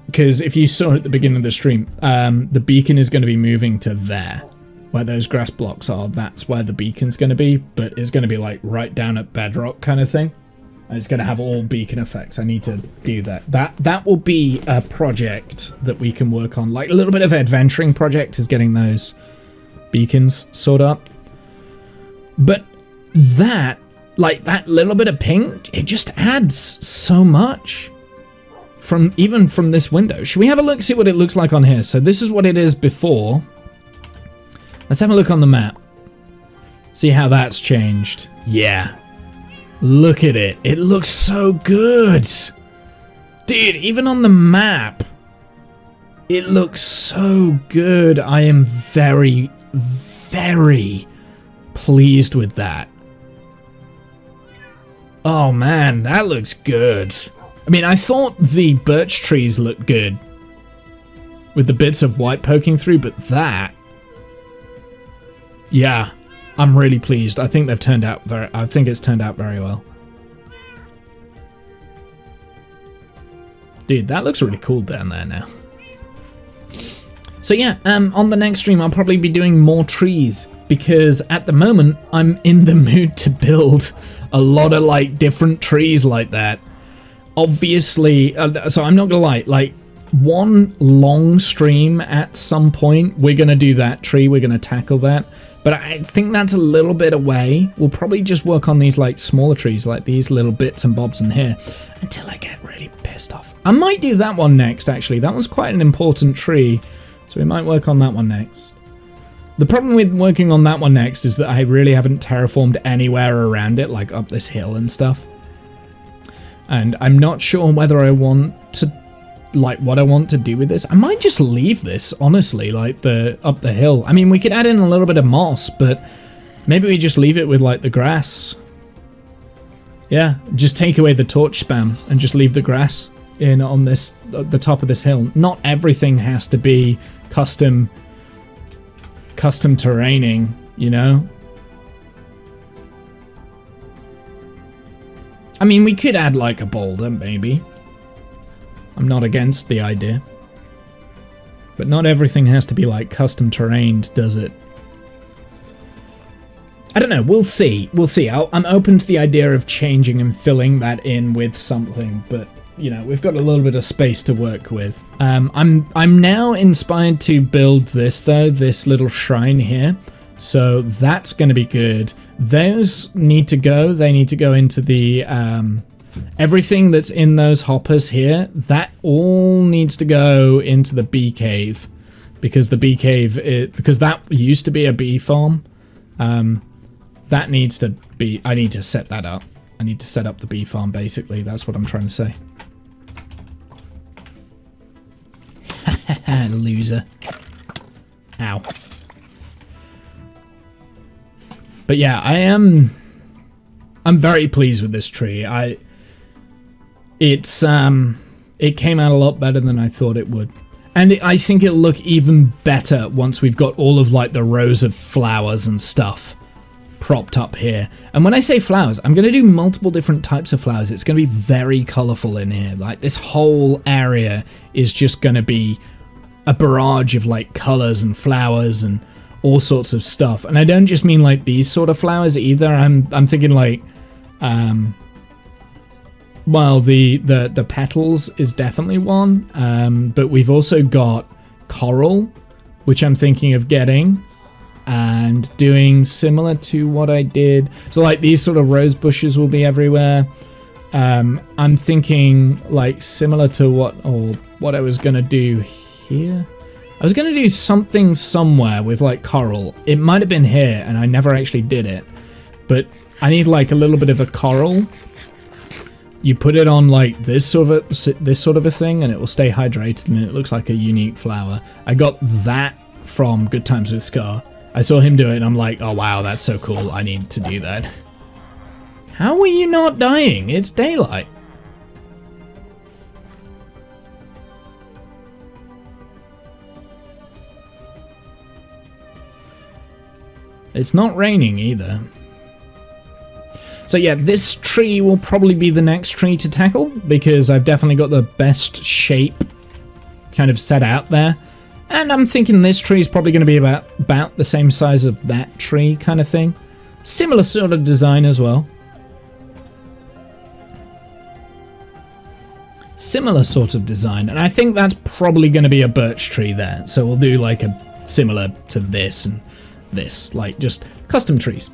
Speaker 1: Because if you saw at the beginning of the stream, the beacon is going to be moving to there. Where those grass blocks are, that's where the beacon's going to be, but it's going to be like right down at bedrock kind of thing. And it's going to have all beacon effects. I need to do that. That will be a project that we can work on. Like a little bit of adventuring project is getting those beacons sorted up. But that, like that little bit of pink, it just adds so much. Even from this window. Should we have a look, see what it looks like on here? So this is what it is before. Let's have a look on the map. See how that's changed. Yeah. Look at it. It looks so good. Dude, even on the map, it looks so good. I am very, very pleased with that. Oh man, that looks good. I mean, I thought the birch trees looked good with the bits of white poking through, but that, yeah, I'm really pleased. I think they've turned out I think it's turned out very well. Dude, that looks really cool down there now. So yeah, on the next stream, I'll probably be doing more trees because at the moment I'm in the mood to build a lot of like different trees like that. Obviously, so I'm not gonna lie, like one long stream at some point, we're gonna do that tree, we're gonna tackle that. But I think that's a little bit away. We'll probably just work on these like smaller trees, like these little bits and bobs in here, until I get really pissed off. I might do that one next, actually. That one's quite an important tree, so we might work on that one next. The problem with working on that one next is that I really haven't terraformed anywhere around it, like up this hill and stuff. And I'm not sure whether I want to, like, what I want to do with this. I might just leave this, honestly, like, up the hill. I mean, we could add in a little bit of moss, but maybe we just leave it with, like, the grass. Yeah, just take away the torch spam and just leave the grass in on this, the top of this hill. Not everything has to be custom terraining, you know? I mean, we could add like a boulder, maybe. I'm not against the idea. But not everything has to be like custom terrained, does it? I don't know, we'll see. We'll see. I'm open to the idea of changing and filling that in with something, but you know, we've got a little bit of space to work with. I'm now inspired to build this though, this little shrine here. So that's going to be good. Those need to go. They need to go into the... everything that's in those hoppers here, that all needs to go into the bee cave. Because the bee cave... because that used to be a bee farm. That needs to be... I need to set that up. I need to set up the bee farm, basically. That's what I'm trying to say. Loser. Ow. But yeah, I'm very pleased with this tree. It came out a lot better than I thought it would. And I think it'll look even better once we've got all of like the rows of flowers and stuff propped up here. And when I say flowers, I'm going to do multiple different types of flowers. It's going to be very colorful in here. Like this whole area is just going to be a barrage of like colors and flowers and all sorts of stuff. And I don't just mean like these sort of flowers either. I'm thinking like, well, the petals is definitely one, but we've also got coral, which I'm thinking of getting and doing similar to what I did. So like these sort of rose bushes will be everywhere. I'm thinking like similar to what I was gonna do here. I was gonna do something somewhere with like coral. It might have been here, and I never actually did it. But I need like a little bit of a coral. You put it on like this sort of a thing, and it will stay hydrated, and it looks like a unique flower. I got that from Good Times with Scar. I saw him do it, and I'm like, oh wow, that's so cool. I need to do that. How are you not dying? It's daylight. It's not raining either. So yeah, this tree will probably be the next tree to tackle, because I've definitely got the best shape kind of set out there. And I'm thinking this tree is probably going to be about the same size of that tree kind of thing. Similar sort of design as well. Similar sort of design, and I think that's probably going to be a birch tree there. So we'll do like a similar to this and this, like just custom trees.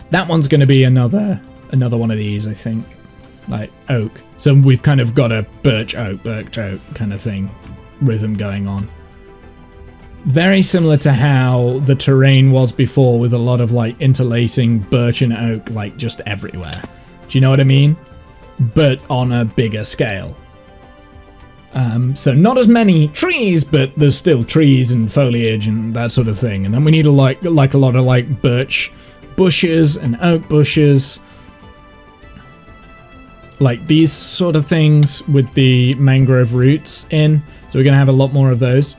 Speaker 1: That one's going to be another one of these, I think, like oak. So we've kind of got a birch oak kind of thing, rhythm going on. Very similar to how the terrain was before, with a lot of like interlacing birch and oak like just everywhere. Do you know what I mean? But on a bigger scale. So not as many trees, but there's still trees and foliage and that sort of thing. And then we need a lot of like birch bushes and oak bushes, like these sort of things with the mangrove roots in. So we're gonna have a lot more of those,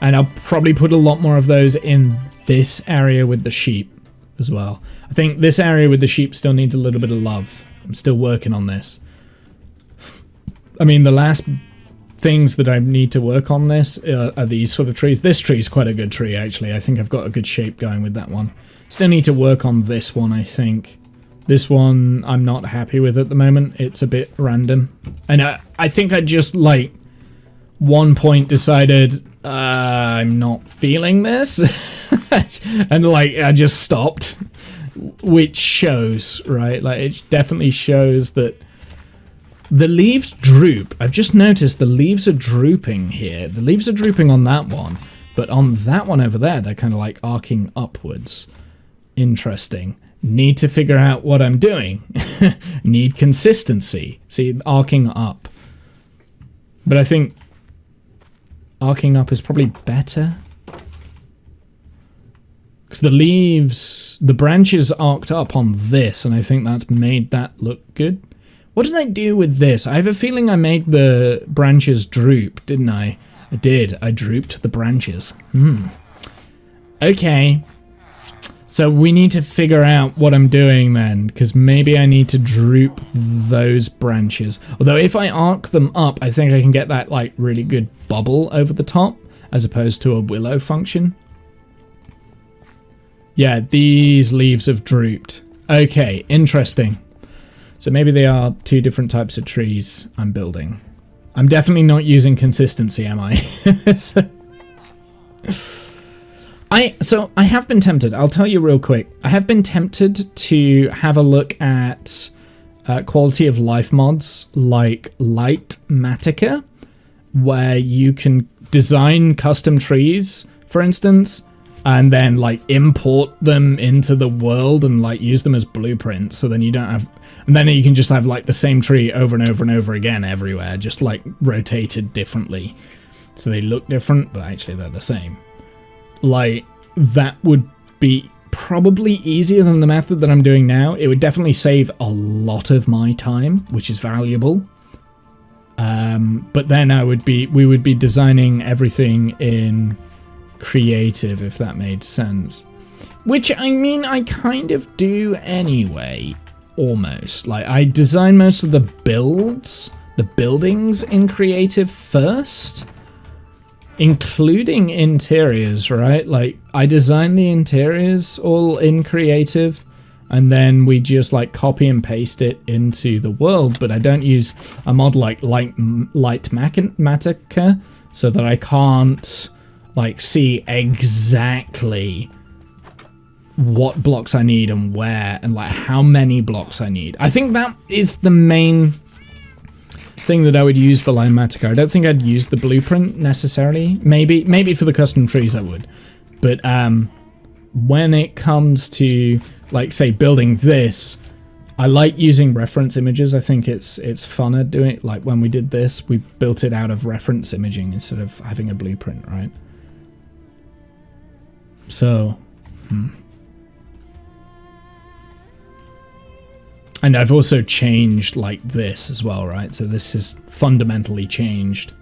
Speaker 1: and I'll probably put a lot more of those in this area with the sheep as well. I think this area with the sheep still needs a little bit of love. I'm still working on this. I mean, the last things that I need to work on this are these sort of trees. This tree is quite a good tree, actually. I think I've got a good shape going with that one. Still need to work on this one, I think. This one I'm not happy with at the moment. It's a bit random. And I think I just, like, one point decided I'm not feeling this. And, like, I just stopped. Which shows, right? Like, it definitely shows that the leaves droop. I've just noticed the leaves are drooping here. The leaves are drooping on that one, but on that one over there, they're kind of like arcing upwards. Interesting. Need to figure out what I'm doing. Need consistency. See, arcing up. But I think arcing up is probably better. Because the leaves, the branches arced up on this, and I think that's made that look good. What did I do with this? I have a feeling I made the branches droop, didn't I? I did. I drooped the branches. Okay. So we need to figure out what I'm doing then, because maybe I need to droop those branches. Although if I arc them up, I think I can get that like really good bubble over the top, as opposed to a willow function. Yeah, these leaves have drooped. Okay, interesting. So maybe they are two different types of trees I'm building. I'm definitely not using consistency, am I? So I have been tempted. I'll tell you real quick. I have been tempted to have a look at quality of life mods like Lightmatica, where you can design custom trees, for instance, and then like import them into the world and like use them as blueprints. So then you don't have, and then you can just have like the same tree over and over and over again everywhere, just like rotated differently. So they look different, but actually they're the same. Like, that would be probably easier than the method that I'm doing now. It would definitely save a lot of my time, which is valuable. But then we would be designing everything in creative, if that made sense. Which, I mean, I kind of do anyway, almost. Like, I design most of the buildings in creative first. including interiors, right? Like, I designed the interiors all in creative, and then we just like copy and paste it into the world, but I don't use a mod like Mathematica, so that I can't like see exactly what blocks I need and where, and like how many blocks I need. I think that is the main thing that I would use for Mathematica. I don't think I'd use the blueprint necessarily. Maybe for the custom trees I would, but when it comes to like say building this, I like using reference images. I think it's funner doing it. Like when we did this, we built it out of reference imaging instead of having a blueprint, right? So, and I've also changed like this as well, right? So this has fundamentally changed.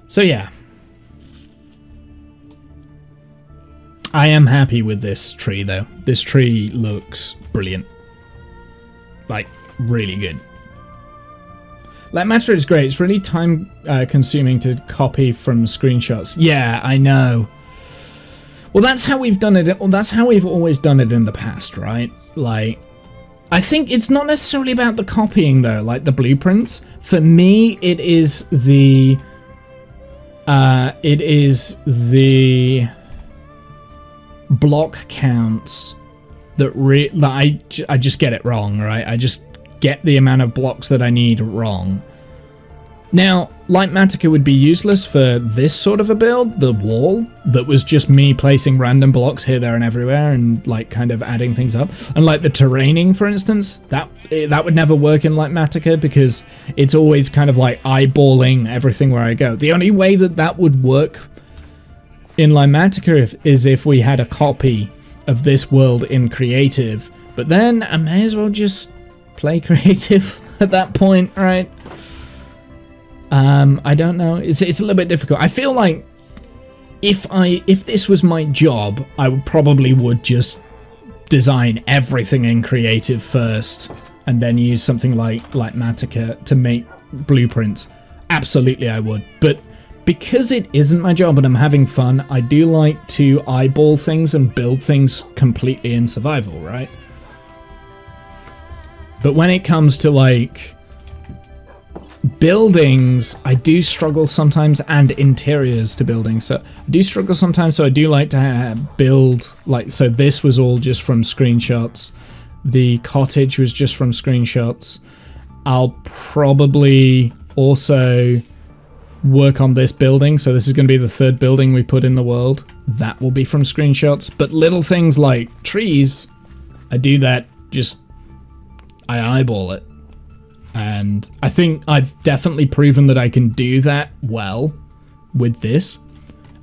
Speaker 1: So yeah, I am happy with this tree though. This tree looks brilliant. Like, really good. Matter is great. It's really time consuming to copy from screenshots. Yeah, I know. Well, that's how we've done it. That's how we've always done it in the past, right? Like, I think it's not necessarily about the copying though, like the blueprints. For me, it is the block counts that I just get it wrong, right? I just get the amount of blocks that I need wrong. Now, Mathematica would be useless for this sort of a build, the wall, that was just me placing random blocks here, there, and everywhere, and like kind of adding things up. And like the terraining, for instance, that would never work in Mathematica because it's always kind of like eyeballing everything where I go. The only way that would work in Mathematica is if we had a copy of this world in creative, but then I may as well just play creative at that point, right? I don't know. It's a little bit difficult. I feel like if this was my job, I probably would just design everything in creative first and then use something like Mathematica to make blueprints. Absolutely I would. But because it isn't my job and I'm having fun, I do like to eyeball things and build things completely in survival, right? But when it comes to like buildings, I do struggle sometimes, and interiors to buildings. So I do struggle sometimes, so I do like to build, like, so this was all just from screenshots. The cottage was just from screenshots. I'll probably also work on this building. So this is going to be the third building we put in the world. That will be from screenshots. But little things like trees, I do that just... I eyeball it, and I think I've definitely proven that I can do that well with this,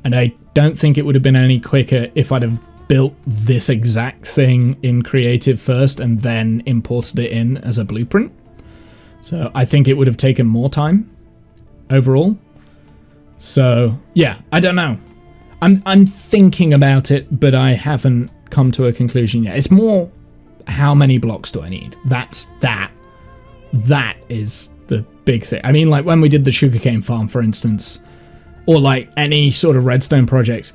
Speaker 1: and I don't think it would have been any quicker if I'd have built this exact thing in creative first and then imported it in as a blueprint. So I think it would have taken more time overall. So yeah, I don't know. I'm thinking about it, but I haven't come to a conclusion yet. It's more, how many blocks do I need? That is the big thing. I mean, like when we did the sugarcane farm, for instance, or like any sort of redstone projects,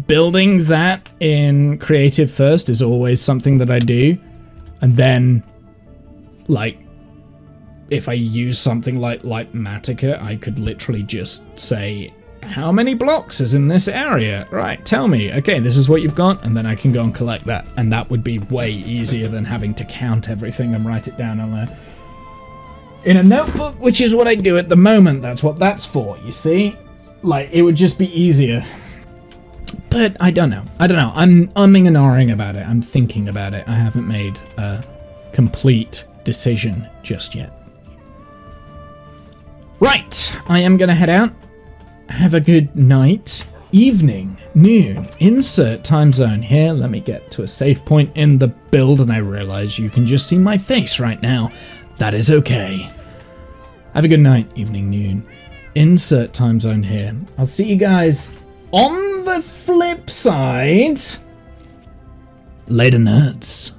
Speaker 1: building that in creative first is always something that I do. And then, like, if I use something like Mathematica, I could literally just say, how many blocks is in this area? Right, tell me. Okay, this is what you've got, and then I can go and collect that. And that would be way easier than having to count everything and write it down in a notebook, which is what I do at the moment. That's what that's for, you see? Like, it would just be easier. But I don't know. I'm umming and ahhing about it. I'm thinking about it. I haven't made a complete decision just yet. Right, I am going to head out. Have a good night, evening, noon, insert time zone here. Let me get to a safe point in the build, and I realize you can just see my face right now. That is okay. Have a good night, evening, noon, insert time zone here. I'll see you guys on the flip side. Later, nerds.